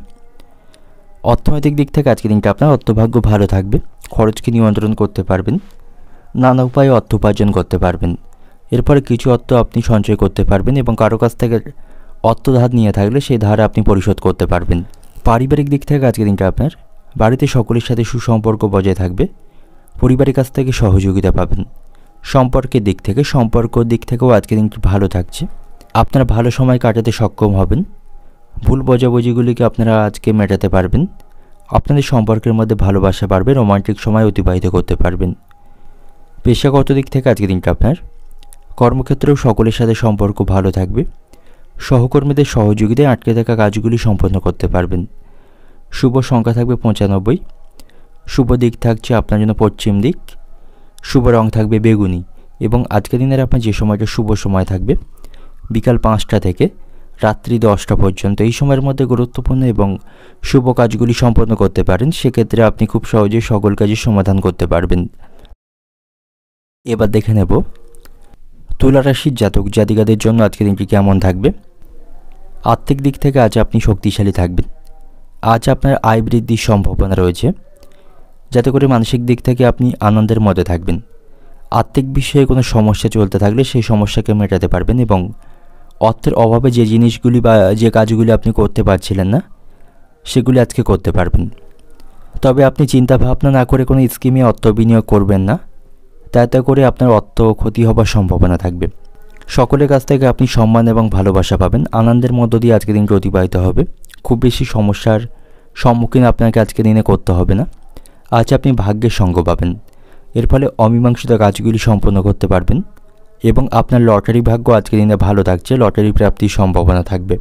অর্থনৈতিক দিক থেকে আজকের দিনটা আপনার অর্থভাগ্য ভালো থাকবে। খরচকে নিয়ন্ত্রণ করতে পারবেন। নানা উপায়ে অর্থ উপার্জন করতে পারবেন। এরপরে কিছু অর্থ আপনি সঞ্চয় করতে পারবেন এবং কারো কাছ থেকে অর্থ ধার নিয়ে থাকলে সেই ধার আপনি পরিশোধ করতে পারবেন। পারিবারিক দিক থেকে আজকের দিনটা আপনার বাড়িতে সকলের সাথে সুসম্পর্ক বজায় থাকবে। পরিবারের কাছ থেকে সহযোগিতা পাবেন। সম্পর্কের দিক থেকেও আজকের দিনটি ভালো থাকছে। আপনারা ভালো সময় কাটাতে সক্ষম হবেন। ভুল বোঝাবুঝিগুলিকে আপনারা আজকে মেটাতে পারবেন। আপনাদের সম্পর্কের মধ্যে ভালোবাসা বাড়বে। রোমান্টিক সময় অতিবাহিত করতে পারবেন। পেশাগত দিক থেকে আজকের দিনটা আপনার কর্মক্ষেত্রেও সকলের সাথে সম্পর্ক ভালো থাকবে। সহকর্মীদের সহযোগিতায় আটকে থাকা কাজগুলি সম্পন্ন করতে পারবেন। শুভ সংখ্যা থাকবে 95। শুভ দিক থাকছে আপনার জন্য পশ্চিম দিক। শুভ রং থাকবে বেগুনি এবং আজকের দিনের আপনার যে সময়টা শুভ সময় থাকবে বিকাল 5টা থেকে রাত্রি 10টা পর্যন্ত। এই সময়ের মধ্যে গুরুত্বপূর্ণ এবং শুভ কাজগুলি সম্পন্ন করতে পারেন। সেক্ষেত্রে আপনি খুব সহজেই সকল কাজের সমাধান করতে পারবেন। এবার দেখে নেব তুলা রাশির জাতক জাতিকাদের জন্য আজকের দিনটি কেমন থাকবে। আর্থিক দিক থেকে আজ আপনি শক্তিশালী থাকবেন। আজ আপনার আয় বৃদ্ধির সম্ভাবনা রয়েছে, যাতে করে মানসিক দিক থেকে আপনি আনন্দের মধ্যে থাকবেন। আর্থিক বিষয়ে কোনো সমস্যা চলতে থাকলে সেই সমস্যাকে মেটাতে পারবেন এবং অর্থের অভাবে যে জিনিসগুলি বা যে কাজগুলি আপনি করতে পারছিলেন না সেগুলি আজকে করতে পারবেন। তবে আপনি চিন্তা ভাবনা না করে কোনো স্কিমে অর্থ বিনিয়োগ করবেন না, তাতে করে আপনার অর্থ ক্ষতি হবার সম্ভাবনা থাকবে। সকলের কাছ থেকে আপনি সম্মান এবং ভালোবাসা পাবেন। আনন্দের মধ্য দিয়ে আজকের দিনটি অতিবাহিত হবে। খুব বেশি সমস্যার সম্মুখীন আপনাকে আজকের দিনে করতে হবে না। আজ আপনি ভাগ্যের সঙ্গ পাবেন। এর ফলে অমীমাংসিত কাজগুলি সম্পন্ন করতে পারবেন এবং আপনার লটারি ভাগ্য আজকের দিনে ভালো থাকছে। লটারি প্রাপ্তির সম্ভাবনা থাকবে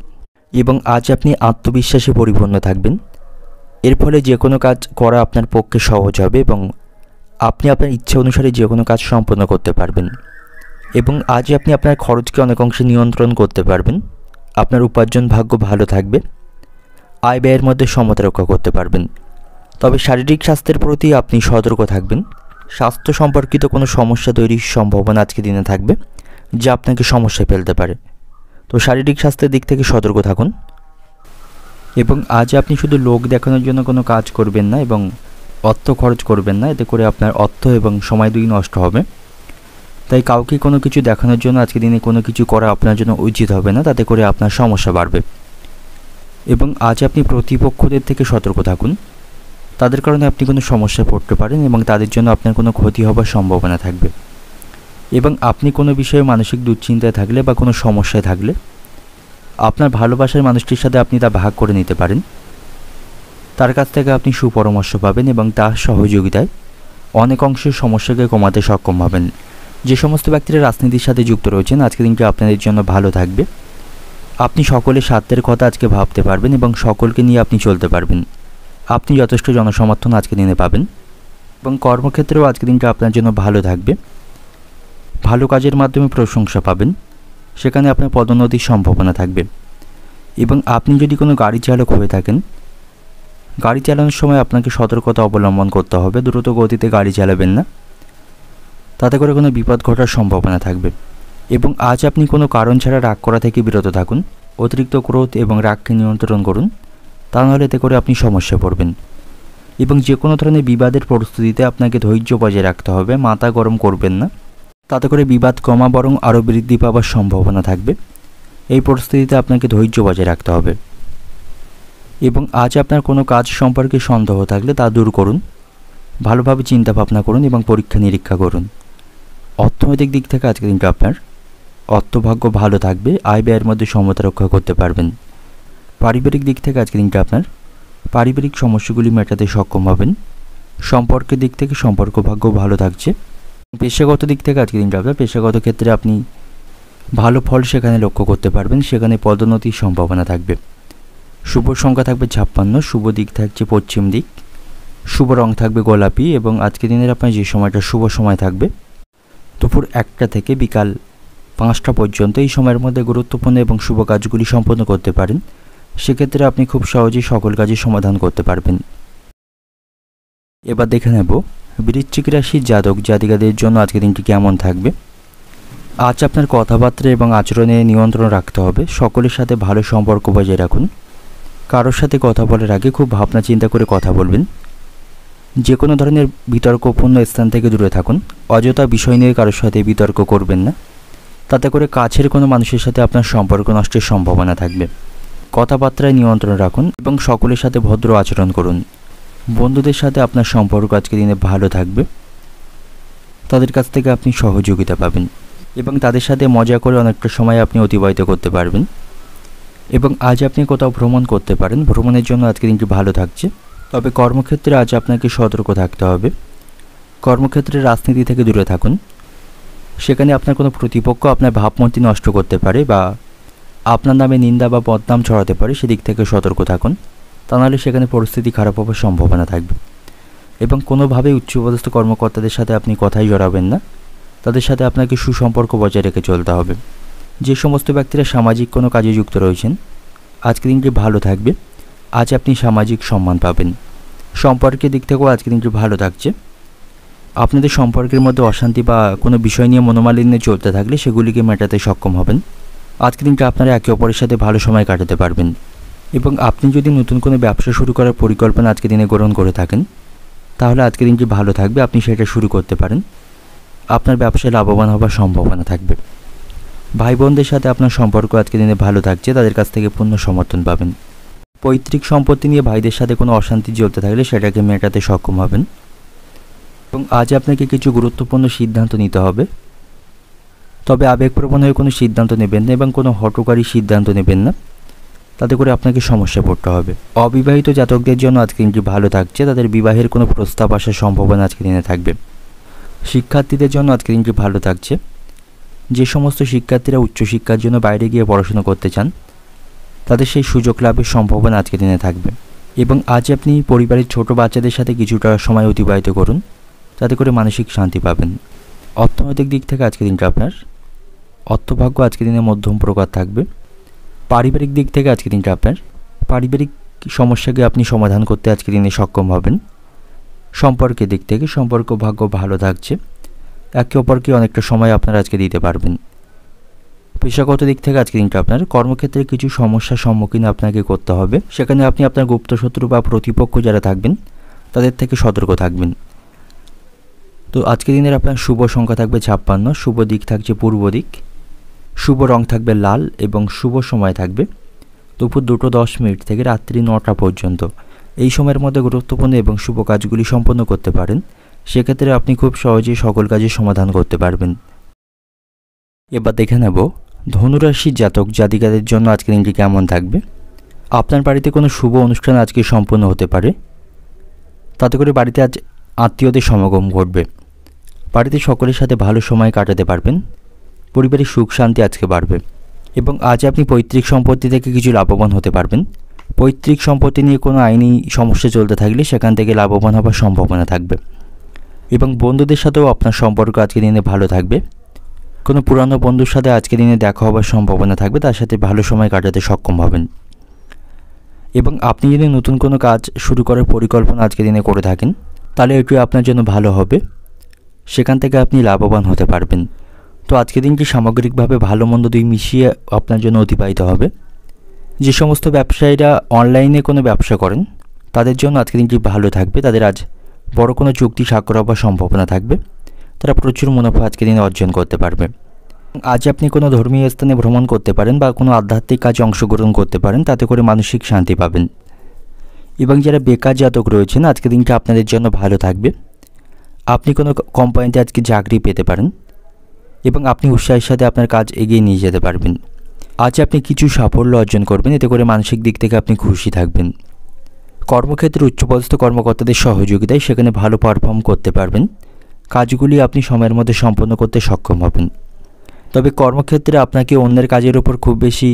এবং আজ আপনি আত্মবিশ্বাসে পরিপূর্ণ থাকবেন। এর ফলে যে কোনো কাজ করা আপনার পক্ষে সহজ হবে এবং আপনি আপনার ইচ্ছে অনুসারে যে কোনো কাজ সম্পন্ন করতে পারবেন এবং আজ আপনি আপনার খরচকে অনেক অংশে নিয়ন্ত্রণ করতে পারবেন। আপনার উপার্জন ভাগ্য ভালো থাকবে। আয় ব্যয়ের মধ্যে সমতা রক্ষা করতে পারবেন। তবে শারীরিক স্বাস্থ্যের প্রতি আপনি সতর্ক থাকবেন। স্বাস্থ্য সম্পর্কিত কোনো সমস্যা তৈরির সম্ভাবনা আজকে দিনে থাকবে, যা আপনাকে সমস্যায় ফেলতে পারে। তো শারীরিক স্বাস্থ্যের দিক থেকে সতর্ক থাকুন। এবং আজ আপনি শুধু লোক দেখানোর জন্য কোনো কাজ করবেন না এবং অর্থ খরচ করবেন না, এতে করে আপনার অর্থ এবং সময় দুই নষ্ট হবে। তাই কাউকে কোনো কিছু দেখানোর জন্য আজকে দিনে কোনো কিছু করা আপনার জন্য উচিত হবে না, তাতে করে আপনার সমস্যা বাড়বে। এবং আজ আপনি প্রতিপক্ষদের থেকে সতর্ক থাকুন। তাদের কারণে আপনি কোনো সমস্যায় পড়তে পারেন এবং তাদের জন্য আপনার কোনো ক্ষতি হবার সম্ভাবনা থাকবে। এবং আপনি কোনো বিষয়ে মানসিক দুশ্চিন্তায় থাকলে বা কোনো সমস্যায় থাকলে আপনার ভালোবাসার মানুষটির সাথে আপনি তা ভাগ করে নিতে পারেন। তার কাছ থেকে আপনি সুপরামর্শ পাবেন এবং তার সহযোগিতায় অনেক অংশের সমস্যাকে কমাতে সক্ষম হবেন। যে সমস্ত ব্যক্তিরা রাজনীতির সাথে যুক্ত রয়েছেন, আজকে দিনটি আপনাদের জন্য ভালো থাকবে। আপনি সকলের স্বার্থের কথা আজকে ভাবতে পারবেন এবং সকলকে নিয়ে আপনি চলতে পারবেন। আপনি যথেষ্ট জনসমর্থন আজকে দিনে পাবেন এবং কর্মক্ষেত্রেও আজকে দিনটা আপনার জন্য ভালো থাকবে। ভালো কাজের মাধ্যমে প্রশংসা পাবেন, সেখানে আপনার পদোন্নতির সম্ভাবনা থাকবে। এবং আপনি যদি কোনো গাড়ি চালক হয়ে থাকেন, গাড়ি চালানোর সময় আপনাকে সতর্কতা অবলম্বন করতে হবে। দ্রুত গতিতে গাড়ি চালাবেন না, তাতে করে কোনো বিপদ ঘটার সম্ভাবনা থাকবে। এবং আজ আপনি কোনো কারণ ছাড়া রাগ করা থেকে বিরত থাকুন। অতিরিক্ত ক্রোধ এবং রাগকে নিয়ন্ত্রণ করুন, তা নাহলে এতে করে আপনি সমস্যায় পড়বেন। এবং যে কোনো ধরনের বিবাদের প্রস্তুতিতে আপনাকে ধৈর্য বজায় রাখতে হবে, মাথা গরম করবেন না, তাতে করে বিবাদ কমা বরং আরও বৃদ্ধি পাওয়ার সম্ভাবনা থাকবে। এই পরিস্থিতিতে আপনাকে ধৈর্য বজায় রাখতে হবে। এবং আজ আপনার কোনো কাজ সম্পর্কে সন্দেহ থাকলে তা দূর করুন, ভালোভাবে চিন্তা ভাবনা করুন এবং পরীক্ষা নিরীক্ষা করুন। অর্থনৈতিক দিক থেকে আজকের দিনটা আপনার অর্থভাগ্য ভালো থাকবে, আয় ব্যয়ের মধ্যে সমতা রক্ষা করতে পারবেন। পারিবারিক দিক থেকে আজকের দিনটা আপনার পারিবারিক সমস্যাগুলি মেটাতে সক্ষম হবেন। সম্পর্কের দিক থেকে সম্পর্ক ভাগ্য ভালো থাকছে। পেশাগত দিক থেকে আজকের দিনটা আপনার পেশাগত ক্ষেত্রে আপনি ভালো ফল সেখানে লক্ষ্য করতে পারবেন, সেখানে পদোন্নতির সম্ভাবনা থাকবে। শুভ সংখ্যা থাকবে 56, শুভ দিক থাকছে পশ্চিম দিক, শুভ রং থাকবে গোলাপি। এবং আজকের দিনের আপনার যে সময়টা শুভ সময় থাকবে দুপুর 1টা থেকে বিকাল 5টা পর্যন্ত। এই সময়ের মধ্যে গুরুত্বপূর্ণ এবং শুভ কাজগুলি সম্পন্ন করতে পারেন, সেক্ষেত্রে আপনি খুব সহজেই সকল কাজের সমাধান করতে পারবেন। এবার দেখে নেব বৃশ্চিক রাশির জাতক জাতিকাদের জন্য আজকের দিনটি কেমন থাকবে। আজ আপনার কথাবার্তা এবং আচরণে নিয়ন্ত্রণ রাখতে হবে। সকলের সাথে ভালো সম্পর্ক বজায় রাখুন। কারোর সাথে কথা বলার আগে খুব ভাবনা চিন্তা করে কথা বলবেন। যে কোনো ধরনের বিতর্কপূর্ণ স্থান থেকে দূরে থাকুন। অযথা বিষয় নিয়ে কারোর সাথে বিতর্ক করবেন না, তাতে করে কাছের কোনো মানুষের সাথে আপনার সম্পর্ক নষ্টের সম্ভাবনা থাকবে। কথাবার্তায় নিয়ন্ত্রণ রাখুন এবং সকলের সাথে ভদ্র আচরণ করুন। বন্ধুদের সাথে আপনার সম্পর্ক আজকে দিনে ভালো থাকবে, তাদের কাছ থেকে আপনি সহযোগিতা পাবেন এবং তাদের সাথে মজা করে অনেকটা সময় আপনি অতিবাহিত করতে পারবেন। এবং আজ আপনি কোথাও ভ্রমণ করতে পারেন, ভ্রমণের জন্য আজকে দিনটি ভালো থাকছে। তবে কর্মক্ষেত্রে আজ আপনাকে সতর্ক থাকতে হবে। কর্মক্ষেত্রে রাজনীতি থেকে দূরে থাকুন, সেখানে আপনার কোনো প্রতিপক্ষ আপনার ভাবমূর্তি নষ্ট করতে পারে বা আপনার নামে নিন্দা বা বদনাম ছড়াতে পারে, সেদিক থেকে সতর্ক থাকুন, তা নাহলে সেখানে পরিস্থিতি খারাপ হওয়ার সম্ভাবনা থাকবে। এবং কোনোভাবেই উচ্চপদস্থ কর্মকর্তাদের সাথে আপনি কথাই জড়াবেন না, তাদের সাথে আপনাকে সুসম্পর্ক বজায় রেখে চলতে হবে। যে সমস্ত ব্যক্তিরা সামাজিক কোনো কাজে যুক্ত রয়েছেন, আজকের দিনটি ভালো থাকবে। আজ আপনি সামাজিক সম্মান পাবেন। সম্পর্কের দিক থেকেও আজকের দিনটি ভালো থাকছে। আপনাদের সম্পর্কের মধ্যে অশান্তি বা কোনো বিষয় নিয়ে মনোমালিন্যে চলতে থাকলে সেগুলিকে মেটাতে সক্ষম হবেন। আজকের দিনটা আপনারা একে অপরের সাথে ভালো সময় কাটাতে পারবেন। এবং আপনি যদি নতুন কোনো ব্যবসা শুরু করার পরিকল্পনা আজকের দিনে গ্রহণ করে থাকেন, তাহলে আজকের দিনটি ভালো থাকবে, আপনি সেটা শুরু করতে পারেন। আপনার ব্যবসায় লাভবান হওয়ার সম্ভাবনা থাকবে। ভাই বোনদের সাথে আপনার সম্পর্ক আজকের দিনে ভালো থাকছে, তাদের কাছ থেকে পূর্ণ সমর্থন পাবেন। পৈতৃক সম্পত্তি নিয়ে ভাইদের সাথে কোনো অশান্তি চলতে থাকলে সেটাকে মেটাতে সক্ষম হবেন। এবং আজ আপনাকে কিছু গুরুত্বপূর্ণ সিদ্ধান্ত নিতে হবে, তবে আবেগপ্রবণ হয়ে কোনো সিদ্ধান্ত নেবেন না এবং কোনো হঠকারী সিদ্ধান্ত নেবেন না, তাতে করে আপনাকে সমস্যা পড়তে হবে। অবিবাহিত জাতকদের জন্য আজকে দিনটি ভালো থাকছে, তাদের বিবাহের কোনো প্রস্তাব আসার সম্ভাবনা আজকে দিনে থাকবে। শিক্ষার্থীদের জন্য আজকে দিনটি ভালো থাকছে। যে সমস্ত শিক্ষার্থীরা উচ্চশিক্ষার জন্য বাইরে গিয়ে পড়াশোনা করতে চান, তাদের সেই সুযোগ লাভের সম্ভাবনা আজকে দিনে থাকবে। এবং আজ আপনি পরিবারের ছোট বাচ্চাদের সাথে কিছুটা সময় অতিবাহিত করুন, যাতে করে মানসিক শান্তি পাবেন। অর্থনৈতিক দিক থেকে আজকের দিনটা আপনার অর্থভাগ্য আজকের দিনে মধ্যম প্রকার থাকবে। পারিবারিক দিক থেকে আজকের দিনটা আপনার পারিবারিক সমস্যাকে আপনি সমাধান করতে আজকের দিনে সক্ষম হবেন। সম্পর্কের দিক থেকে সম্পর্ক ভাগ্য ভালো থাকছে, একে অপরকে অনেকটা সময় আপনারা আজকে দিতে পারবেন। পেশাগত দিক থেকে আজকের দিনটা আপনার কর্মক্ষেত্রে কিছু সমস্যার সম্মুখীন আপনাকে করতে হবে, সেখানে আপনি আপনার গুপ্ত শত্রু বা প্রতিপক্ষ যারা থাকবেন তাদের থেকে সতর্ক থাকবেন। তো আজকের দিনের আপনার শুভ সংখ্যা থাকবে 56, শুভ দিক থাকছে পূর্ব দিক, শুভ রং থাকবে লাল এবং শুভ সময় থাকবে দুপুর 2:10 থেকে রাত্রি 9টা পর্যন্ত। এই সময়ের মধ্যে গুরুত্বপূর্ণ এবং শুভ কাজগুলি সম্পন্ন করতে পারেন, সেক্ষেত্রে আপনি খুব সহজেই সকল কাজের সমাধান করতে পারবেন। এবার দেখে নেব ধনুরাশির জাতক জাতিকাদের জন্য আজকের দিনটি কেমন থাকবে। আপনার বাড়িতে কোনো শুভ অনুষ্ঠান আজকে সম্পন্ন হতে পারে, তাতে করে বাড়িতে আজ আত্মীয়দের সমাগম ঘটবে। বাড়িতে সকলের সাথে ভালো সময় কাটাতে পারবেন, পরিবারের সুখ শান্তি আজকে বাড়বে এবং আজ আপনি পৈতৃক সম্পত্তি থেকে কিছু লাভবান হতে পারবেন। পৈতৃক সম্পত্তি নিয়ে কোনো আইনি সমস্যা চলতে থাকলে সেখান থেকে লাভবান হওয়ার সম্ভাবনা থাকবে এবং বন্ধুদের সাথেও আপনার সম্পর্ক আজকের দিনে ভালো থাকবে। কোনো পুরানো বন্ধুর সাথে আজকের দিনে দেখা হওয়ার সম্ভাবনা থাকবে, তার সাথে ভালো সময় কাটাতে সক্ষম হবেন এবং আপনি যদি নতুন কোনো কাজ শুরু করার পরিকল্পনা আজকের দিনে করে থাকেন তাহলে এটি আপনার জন্য ভালো হবে, সেখান থেকে আপনি লাভবান হতে পারবেন। তো আজকের দিনটি সামগ্রিকভাবে ভালো মন্দ দুই মিশিয়ে আপনার জন্য অতিবাহিত হবে। যে সমস্ত ব্যবসায়ীরা অনলাইনে কোনো ব্যবসা করেন তাদের জন্য আজকের দিনটি ভালো থাকবে, তাদের আজ বড় কোনো চুক্তি স্বাক্ষর হওয়ার সম্ভাবনা থাকবে, তারা প্রচুর মুনাফা আজকের দিনে অর্জন করতে পারবে। আজ আপনি কোনো ধর্মীয় স্থানে ভ্রমণ করতে পারেন বা কোনো আধ্যাত্মিক কাজে অংশগ্রহণ করতে পারেন, তাতে করে মানসিক শান্তি পাবেন এবং যারা বেকার জাতক রয়েছেন আজকের দিনটা আপনাদের জন্য ভালো থাকবে। আপনি কোনো কোম্পানিতে আজকে চাকরি পেতে পারেন এবং আপনি উৎসাহের সাথে আপনার কাজ এগিয়ে নিয়ে যেতে পারবেন। আজ আপনি কিছু সাফল্য অর্জন করবেন, এতে করে মানসিক দিক থেকে আপনি খুশি থাকবেন। কর্মক্ষেত্রে উচ্চপদস্থ কর্মকর্তাদের সহযোগিতায় সেখানে ভালো পারফর্ম করতে পারবেন, কাজগুলি আপনি সময়ের মধ্যে সম্পন্ন করতে সক্ষম হবেন। তবে কর্মক্ষেত্রে আপনাকে অন্যের কাজের উপর খুব বেশি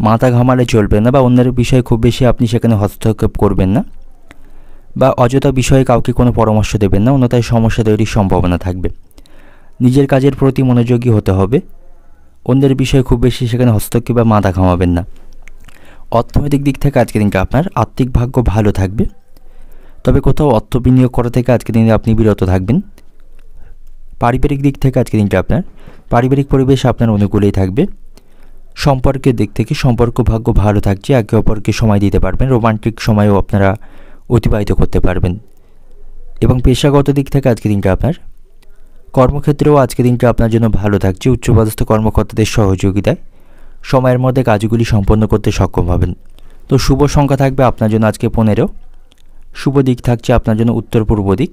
মাথা ঘামালে চলবে না বা অন্যের বিষয়ে খুব বেশি আপনি সেখানে হস্তক্ষেপ করবেন না বা অযথা বিষয়ে কাউকে কোনো পরামর্শ দেবেন না, অন্যথায় সমস্যা তৈরির সম্ভাবনা থাকবে। নিজের কাজের প্রতি মনোযোগী হতে হবে, অন্যের বিষয়ে খুব বেশি সেখানে হস্তক্ষেপ বা মাথা ঘামাবেন না। অর্থনৈতিক দিক থেকে আজকের দিনটা আপনার আর্থিক ভাগ্য ভালো থাকবে, তবে কোথাও অর্থ বিনিয়োগ করা থেকে আজকের দিনে আপনি বিরত থাকবেন। পারিবারিক দিক থেকে আজকের দিনটা আপনার পারিবারিক পরিবেশ আপনার অনুকূলেই থাকবে। সম্পর্কের দিক থেকে সম্পর্ক ভাগ্য ভালো থাকছে, একে অপরকে সময় দিতে পারবেন, রোমান্টিক সময়ও আপনারা অতিবাহিত করতে পারবেন এবং পেশাগত দিক থেকে আজকের দিনটা আপনার কর্মক্ষেত্রেও আজকের দিনটা আপনার জন্য ভালো থাকছে। উচ্চপদস্থ কর্মকর্তাদের সহযোগিতায় সময়ের মধ্যে কাজগুলি সম্পন্ন করতে সক্ষম হবেন। তো শুভ সংখ্যা থাকবে আপনার জন্য আজকে 15, শুভ দিক থাকছে আপনার জন্য উত্তর পূর্ব দিক,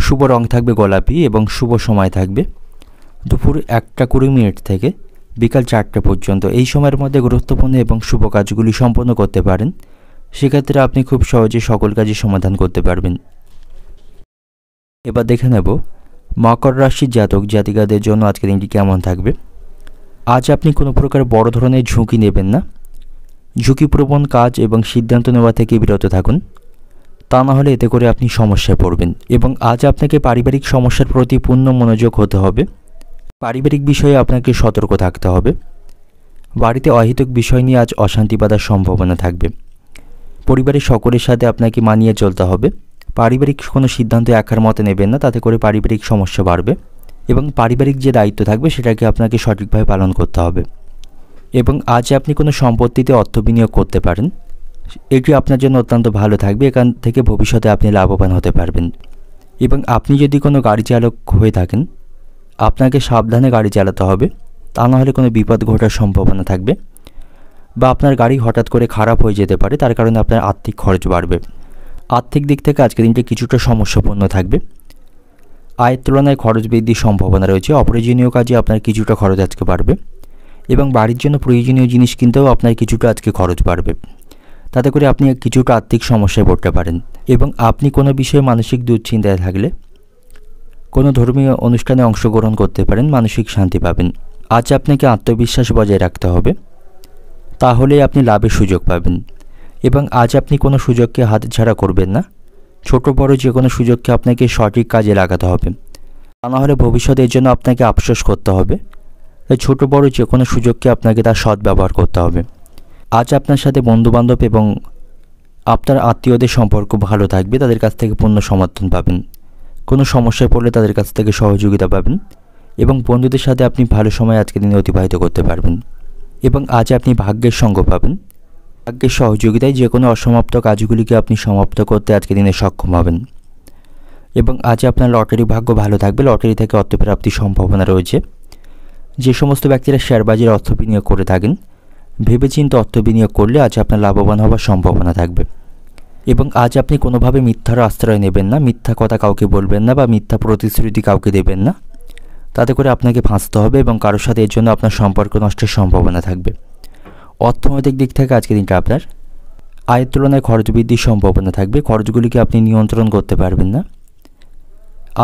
শুভ রং থাকবে গোলাপি এবং শুভ সময় থাকবে দুপুর 1:20 থেকে বিকাল 4টা পর্যন্ত। এই সময়ের মধ্যে গুরুত্বপূর্ণ এবং শুভ কাজগুলি সম্পন্ন করতে পারেন, সেক্ষেত্রে আপনি খুব সহজে সকল কাজের সমাধান করতে পারবেন। এবার দেখে নেব মকর রাশির জাতক জাতিকাদের জন্য আজকের দিনটি কেমন থাকবে। আজ আপনি কোনো প্রকার বড় ধরনের ঝুঁকি নেবেন না, ঝুঁকিপ্রবণ কাজ এবং সিদ্ধান্ত নেওয়া থেকে বিরত থাকুন, তা না হলে এতে করে আপনি সমস্যায় পড়বেন এবং আজ আপনাকে পারিবারিক সমস্যার প্রতি পূর্ণ মনোযোগ হতে হবে। পারিবারিক বিষয়ে আপনাকে সতর্ক থাকতে হবে। বাড়িতে অহেতুক বিষয় নিয়ে আজ অশান্তি বাঁধার সম্ভাবনা থাকবে। পরিবারের সকলের সাথে আপনাকে মানিয়ে চলতে হবে। পারিবারিক কোনো সিদ্ধান্ত একার মতে নেবেন না, তাতে করে পারিবারিক সমস্যা বাড়বে এবং পারিবারিক যে দায়িত্ব থাকবে সেটাকে আপনাকে সঠিকভাবে পালন করতে হবে এবং আজ আপনি কোনো সম্পত্তিতে অর্থ বিনিয়োগ করতে পারেন, এটি আপনার জন্য অত্যন্ত ভালো থাকবে। এখান থেকে ভবিষ্যতে আপনি লাভবান হতে পারবেন এবং আপনি যদি কোনো গাড়ি চালক হয়ে থাকেন আপনাকে সাবধানে গাড়ি চালাতে হবে, তা না হলে কোনো বিপদ ঘটার সম্ভাবনা থাকবে বা আপনার গাড়ি হঠাৎ করে খারাপ হয়ে যেতে পারে, তার কারণে আপনার আর্থিক খরচ বাড়বে। আর্থিক দিক থেকে আজকের দিনটি কিছুটা সমস্যাপূর্ণ থাকবে, আয়ের তুলনায় খরচ বৃদ্ধির সম্ভাবনা রয়েছে। অপ্রয়োজনীয় কাজে আপনার কিছুটা খরচ আজকে বাড়বে এবং বাড়ির জন্য প্রয়োজনীয় জিনিস কিনতেও আপনার কিছুটা আজকে খরচ বাড়বে, তাতে করে আপনি কিছুটা আর্থিক সমস্যায় পড়তে পারেন এবং আপনি কোনো বিষয়ে মানসিক দুশ্চিন্তায় থাকলে কোনো ধর্মীয় অনুষ্ঠানে অংশগ্রহণ করতে পারেন, মানসিক শান্তি পাবেন। আজ আপনাকে আত্মবিশ্বাস বজায় রাখতে হবে, তাহলে আপনি লাভের সুযোগ পাবেন এবং আজ আপনি কোনো সুযোগকে হাতছাড়া করবেন না। ছোট বড় যে কোনো সুযোগকে আপনাকে সঠিক কাজে লাগাতে হবে, তা না হলে ভবিষ্যতে এর জন্য আপনাকে আফসোস করতে হবে। তাই ছোট বড় যে কোনো সুযোগকে আপনাকে তার সদ্ব্যবহার করতে হবে আজ আপনার সাথে বন্ধুবান্ধব এবং আপনার আত্মীয়দের সম্পর্ক ভালো থাকবে, তাদের কাছ থেকে পূর্ণ সমর্থন পাবেন। কোনো সমস্যায় পড়লে তাদের কাছ থেকে সহযোগিতা পাবেন এবং বন্ধুদের সাথে আপনি ভালো সময় আজকের দিনে অতিবাহিত করতে পারবেন। এবং আজ আপনি ভাগ্যের সঙ্গ পাবেন। ভাগ্যের সহযোগিতায় যে কোনো অসমাপ্ত কাজগুলিকে আপনি সমাপ্ত করতে আজকের দিনে সক্ষম হবেন। এবং আজ আপনার লটারি ভাগ্য ভালো থাকবে, লটারি থেকে অর্থপ্রাপ্তির সম্ভাবনা রয়েছে। যে সমস্ত ব্যক্তিরা শেয়ার বাজারে অর্থ বিনিয়োগ করে থাকেন, ভেবেচিন্তে অর্থ বিনিয়োগ করলে আজ আপনার লাভবান হওয়ার সম্ভাবনা থাকবে। এবং আজ আপনি কোনোভাবে মিথ্যার আশ্রয় নেবেন না, মিথ্যা কথা কাউকে বলবেন না বা মিথ্যা প্রতিশ্রুতি কাউকে দেবেন না, তাতে করে আপনাকে ফাঁসতে হবে এবং কারোর সাথে এর জন্য আপনার সম্পর্ক নষ্টের সম্ভাবনা থাকবে। অর্থনৈতিক দিক থেকে আজকের দিনটা আপনার আয়ের তুলনায় খরচ বৃদ্ধির সম্ভাবনা থাকবে, খরচগুলিকে আপনি নিয়ন্ত্রণ করতে পারবেন না।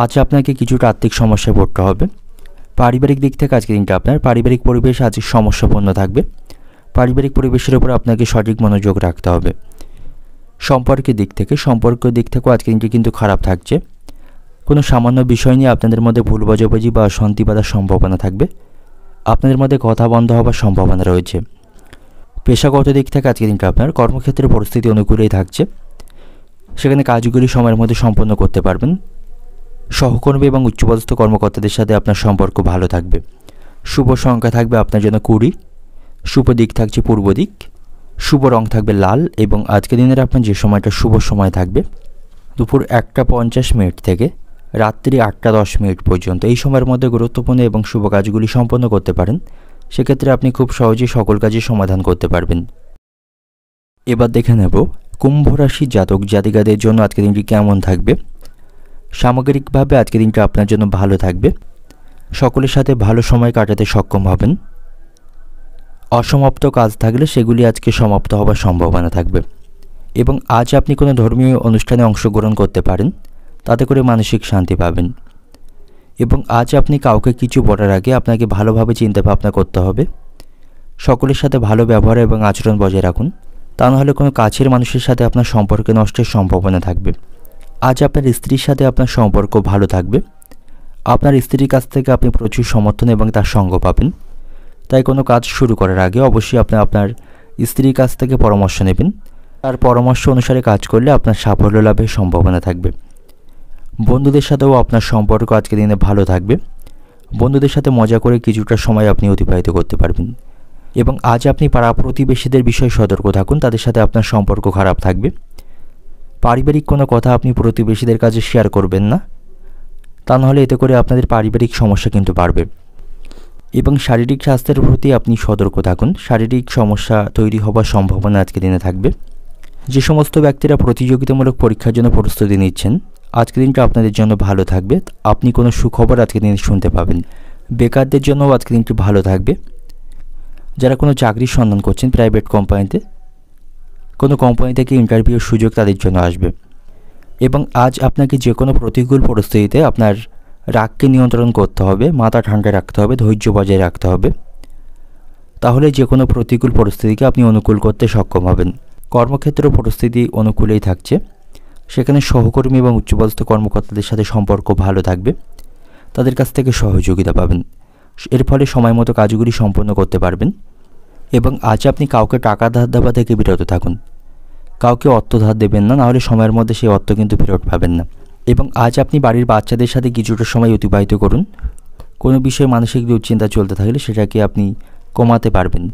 আজ আপনাকে কিছুটা আর্থিক সমস্যায় পড়তে হবে। পারিবারিক দিক থেকে আজকের দিনটা আপনার পারিবারিক পরিবেশ আজ সমস্যাপূর্ণ থাকবে, পারিবারিক পরিবেশের উপর আপনাকে সঠিক মনোযোগ রাখতে হবে। সম্পর্কের দিক থেকেও আজকের দিনটি কিন্তু খারাপ থাকছে। কোনো সামান্য বিষয় নিয়ে আপনাদের মধ্যে ভুল বোঝাবুঝি বা অশান্তি বাঁধার সম্ভাবনা থাকবে, আপনাদের মধ্যে কথা বন্ধ হওয়ার সম্ভাবনা রয়েছে। পেশাগত দিক থেকে আজকের দিনটা আপনার কর্মক্ষেত্রে পরিস্থিতি অনুকূলেই থাকছে, সেখানে কাজগুলি সময়ের মধ্যে সম্পন্ন করতে পারবেন। সহকর্মী এবং উচ্চপদস্থ কর্মকর্তাদের সাথে আপনার সম্পর্ক ভালো থাকবে। শুভ সংখ্যা থাকবে আপনার জন্য 20, শুভ দিক থাকছে পূর্ব দিক, শুভ রং থাকবে লাল। এবং আজকের দিনের আপনার যে সময়টা শুভ সময় থাকবে দুপুর 1:50 থেকে রাত্রি 8:10 পর্যন্ত। এই সময়ের মধ্যে গুরুত্বপূর্ণ এবং শুভ কাজগুলি সম্পন্ন করতে পারেন, সেক্ষেত্রে আপনি খুব সহজেই সকল কাজের সমাধান করতে পারবেন। এবার দেখে নেব কুম্ভ রাশির জাতক জাতিকাদের জন্য আজকের দিনটি কেমন থাকবে। সামগ্রিকভাবে আজকের দিনটা আপনার জন্য ভালো থাকবে, সকলের সাথে ভালো সময় কাটাতে সক্ষম হবেন। অসমাপ্ত কাজ থাকলে সেগুলি আজকে সমাপ্ত হওয়ার সম্ভাবনা থাকবে। এবং আজ আপনি কোনো ধর্মীয় অনুষ্ঠানে অংশগ্রহণ করতে পারেন, তাতে করে মানসিক শান্তি পাবেন। এবং আজ আপনি কাউকে কিছু বলার আগে আপনাকে ভালোভাবে চিন্তা ভাবনা করতে হবে। সকলের সাথে ভালো ব্যবহার এবং আচরণ বজায় রাখুন, তা নাহলে কোনো কাছের মানুষের সাথে আপনার সম্পর্কে নষ্টের সম্ভাবনা থাকবে। আজ আপনার স্ত্রীর সাথে আপনার সম্পর্ক ভালো থাকবে, আপনার স্ত্রীর কাছ থেকে আপনি প্রচুর সমর্থন এবং তার সঙ্গ পাবেন। তাই কোনো কাজ শুরু করার আগে অবশ্যই আপনি আপনার স্ত্রীর কাছ থেকে পরামর্শ নেবেন, তার পরামর্শ অনুসারে কাজ করলে আপনার সাফল্য লাভের সম্ভাবনা থাকবে। বন্ধুদের সাথেও আপনার সম্পর্ক আজকের দিনে ভালো থাকবে, বন্ধুদের সাথে মজা করে কিছুটা সময় আপনি অতিবাহিত করতে পারবেন। এবং আজ আপনি পাড়া প্রতিবেশীদের বিষয়ে সতর্ক থাকুন, তাদের সাথে আপনার সম্পর্ক খারাপ থাকবে। পারিবারিক কোনো কথা আপনি প্রতিবেশীদের কাছে শেয়ার করবেন না, তা নাহলে এতে করে আপনাদের পারিবারিক সমস্যা কিন্তু বাড়বে। এবং শারীরিক স্বাস্থ্যের প্রতি আপনি সতর্ক থাকুন, শারীরিক সমস্যা তৈরি হওয়ার সম্ভাবনা আজকের দিনে থাকবে। যে সমস্ত ব্যক্তিরা প্রতিযোগিতামূলক পরীক্ষার জন্য প্রস্তুতি নিচ্ছেন, আজকের দিনটা আপনাদের জন্য ভালো থাকবে, আপনি কোনো সুখবর আজকের দিনে শুনতে পাবেন। বেকারদের জন্যও আজকের দিনটি ভালো থাকবে। যারা কোনো চাকরির সন্ধান করছেন প্রাইভেট কোম্পানিতে, কোনো কোম্পানি থেকে ইন্টারভিউর সুযোগ তাদের জন্য আসবে। এবং আজ আপনাকে যে কোনো প্রতিকূল পরিস্থিতিতে আপনার রাগকে নিয়ন্ত্রণ করতে হবে, মাথা ঠান্ডা রাখতে হবে, ধৈর্য বজায় রাখতে হবে, তাহলে যে কোনো প্রতিকূল পরিস্থিতিকে আপনি অনুকূল করতে সক্ষম হবেন। কর্মক্ষেত্র পরিস্থিতি অনুকূলেই থাকছে, সেখানে সহকর্মী এবং উচ্চপদস্থ কর্মকর্তাদের সাথে সম্পর্ক ভালো থাকবে, তাদের কাছ থেকে সহযোগিতা পাবেন। এর ফলে সময় মতো কাজগুলি সম্পন্ন করতে পারবেন। এবং আজ আপনি কাউকে টাকা ধার দেওয়া থেকে বিরত থাকুন, কাউকে অর্থ ধার দেবেন না, নাহলে সময়ের মধ্যে সেই অর্থ কিন্তু ফেরত পাবেন না। এবং আজ আপনি বাড়ির বাচ্চাদের সাথে কিছুটা সময় অতিবাহিত করুন, কোনো বিষয়ে মানসিক দুশ্চিন্তা চলতে থাকলে সেটাকে আপনি কমাতে পারবেন।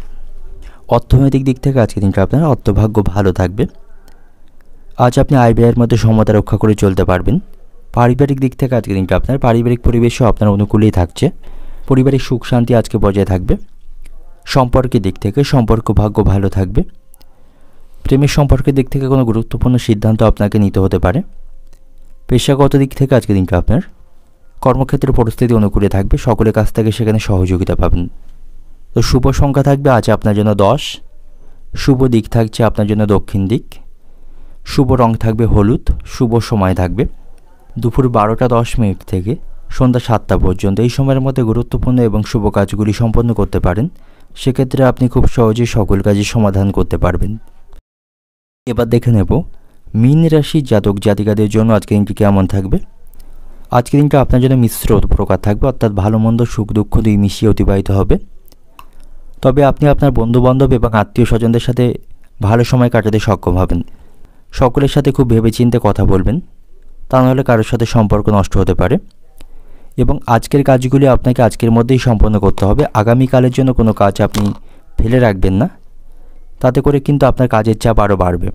অর্থনৈতিক দিক থেকে আজকের দিনটা আপনার অর্থভাগ্য ভালো থাকবে, আজ আপনি আয় ব্যয়ের মধ্যে সমতা রক্ষা করে চলতে পারবেন। পারিবারিক দিক থেকে আজকের দিনটা আপনার পারিবারিক পরিবেশও আপনার অনুকূলেই থাকছে, পরিবারের সুখ শান্তি আজকে বজায় থাকবে। সম্পর্কের দিক থেকে সম্পর্ক ভাগ্য ভালো থাকবে। প্রেমের সম্পর্কের দিক থেকে কোনো গুরুত্বপূর্ণ সিদ্ধান্ত আপনাকে নিতে হতে পারে। পেশাগত দিক থেকে আজকের দিনটা আপনার কর্মক্ষেত্রে পরিস্থিতি অনুকূলে থাকবে, সকলের কাছ থেকে সেখানে সহযোগিতা পাবেন। তো শুভ সংখ্যা থাকবে আজ আপনার জন্য 10, শুভ দিক থাকছে আপনার জন্য দক্ষিণ দিক, শুভ রং থাকবে হলুদ, শুভ সময় থাকবে দুপুর 12:10 থেকে সন্ধ্যা 7টা পর্যন্ত। এই সময়ের মধ্যে গুরুত্বপূর্ণ এবং শুভ কাজগুলি সম্পন্ন করতে পারেন, সেক্ষেত্রে আপনি খুব সহজেই সকল কাজের সমাধান করতে পারবেন। এবার দেখে নেব মীন রাশির জাতক জাতিকাদের জন্য আজকের দিনটি কেমন থাকবে। আজকের দিনটা আপনার জন্য মিশ্র প্রকার থাকবে, অর্থাৎ ভালো মন্দ সুখ দুঃখ দুই মিশিয়ে অতিবাহিত হবে। তবে আপনি আপনার বন্ধুবান্ধব এবং আত্মীয় স্বজনদের সাথে ভালো সময় কাটাতে সক্ষম হবেন। সকলের সাথে খুব ভেবেচিন্তে কথা বলবেন, তা নাহলে কারোর সাথে সম্পর্ক নষ্ট হতে পারে। এবং আজকের কাজগুলি আপনাকে আজকের মধ্যেই সম্পন্ন করতে হবে। আগামীকালের জন্য কোনো কাজ আপনি ফেলে রাখবেন না, তাতে করে কিন্তু আপনার কাজের চাপ আরও বাড়বে।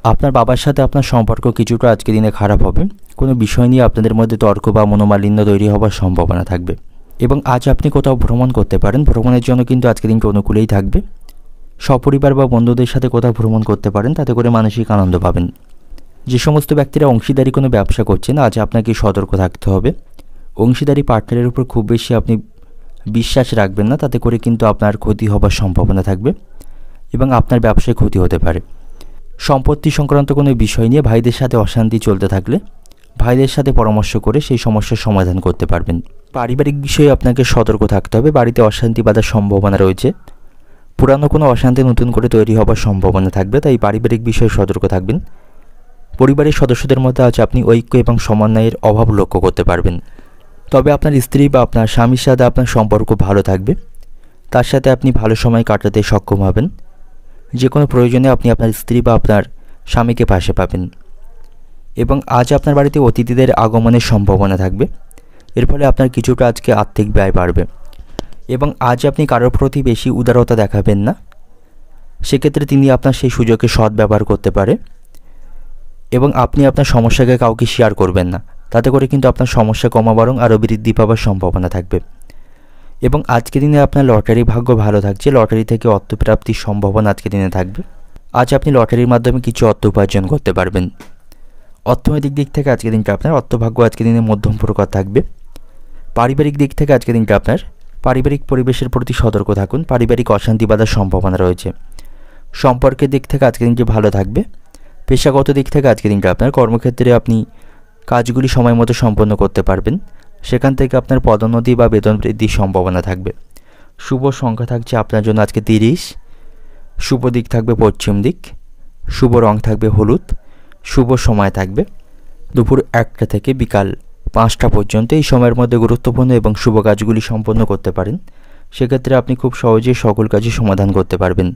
আপনার বাবার সাথে আপনার সম্পর্ক কিছুটা আজকের দিনে খারাপ হবে। কোনো বিষয় নিয়ে আপনাদের মধ্যে তর্ক বা মনোমালিন্য তৈরি হওয়ার সম্ভাবনা থাকবে। এবং আজ আপনি কোথাও ভ্রমণ করতে পারেন, ভ্রমণের জন্য কিন্তু আজকের দিনটি অনুকূলেই থাকবে। সপরিবার বা বন্ধুদের সাথে কোথাও ভ্রমণ করতে পারেন, তাতে করে মানসিক আনন্দ পাবেন। যে সমস্ত ব্যক্তিরা অংশীদারি কোনো ব্যবসা করছেন, আজ আপনাকে সতর্ক থাকতে হবে। অংশীদারি পার্টনারের উপর খুব বেশি আপনি বিশ্বাস রাখবেন না, তাতে করে কিন্তু আপনার ক্ষতি হবার সম্ভাবনা থাকবে এবং আপনার ব্যবসায় ক্ষতি হতে পারে। সম্পত্তি সংক্রান্ত কোনো বিষয় নিয়ে ভাইদের সাথে অশান্তি চলতে থাকলে ভাইদের সাথে পরামর্শ করে সেই সমস্যার সমাধান করতে পারবেন। পারিবারিক বিষয়ে আপনাকে সতর্ক থাকতে হবে। বাড়িতে অশান্তি বাঁধার সম্ভাবনা রয়েছে। পুরানো কোনো অশান্তি নতুন করে তৈরি হবার সম্ভাবনা থাকবে, তাই পারিবারিক বিষয়ে সতর্ক থাকবেন। পরিবারের সদস্যদের মধ্যে আজ আপনি ঐক্য এবং সমন্বয়ের অভাব লক্ষ্য করতে পারবেন। তবে আপনার স্ত্রী বা আপনার স্বামীর সাথে আপনার সম্পর্ক ভালো থাকবে, তার সাথে আপনি ভালো সময় কাটাতে সক্ষম হবেন। যে কোনো প্রয়োজনে আপনি আপনার স্ত্রী বা আপনার স্বামীকে পাশে পাবেন। এবং আজ আপনার বাড়িতে অতিথিদের আগমনের সম্ভাবনা থাকবে, এর ফলে আপনার কিছুটা আজকে আর্থিক ব্যয় বাড়বে। এবং আজ আপনি কারোর প্রতি বেশি উদারতা দেখাবেন না, সেক্ষেত্রে তিনি আপনার সেই সুযোগে সদ্ব্যবহার করতে পারে। এবং আপনি আপনার সমস্যাকে কাউকে শেয়ার করবেন না, তাতে করে কিন্তু আপনার সমস্যা কমা বরং আরও বৃদ্ধি পাওয়ার সম্ভাবনা থাকবে। এবং আজকের দিনে আপনার লটারি ভাগ্য ভালো থাকছে, লটারি থেকে অর্থপ্রাপ্তির সম্ভাবনা আজকের দিনে থাকবে। আজ আপনি লটারির মাধ্যমে কিছু অর্থ উপার্জন করতে পারবেন। অর্থনৈতিক দিক থেকে আজকের দিনটা আপনার অর্থভাগ্য আজকের দিনে মধ্যম প্রকার থাকবে। পারিবারিক দিক থেকে আজকের দিনটা আপনার পারিবারিক পরিবেশের প্রতি সতর্ক থাকুন, পারিবারিক অশান্তি বাঁধার সম্ভাবনা রয়েছে। সম্পর্কের দিক থেকে আজকের দিনটি ভালো থাকবে। পেশাগত দিক থেকে আজকের দিনটা আপনার কর্মক্ষেত্রে আপনি কাজগুলি সময় মতো সম্পন্ন করতে পারবেন, সেখান থেকে আপনার পদোন্নতি বা বেতন বৃদ্ধির সম্ভাবনা থাকবে। শুভ সংখ্যা থাকছে আপনার জন্য আজকে 30। শুভ দিক থাকবে পশ্চিম দিক। শুভ রং থাকবে হলুদ। শুভ সময় থাকবে দুপুর 1টা থেকে বিকাল 5টা পর্যন্ত। এই সময়ের মধ্যে গুরুত্বপূর্ণ এবং শুভ কাজগুলি সম্পন্ন করতে পারেন, সেক্ষেত্রে আপনি খুব সহজেই সকল কাজই সমাধান করতে পারবেন।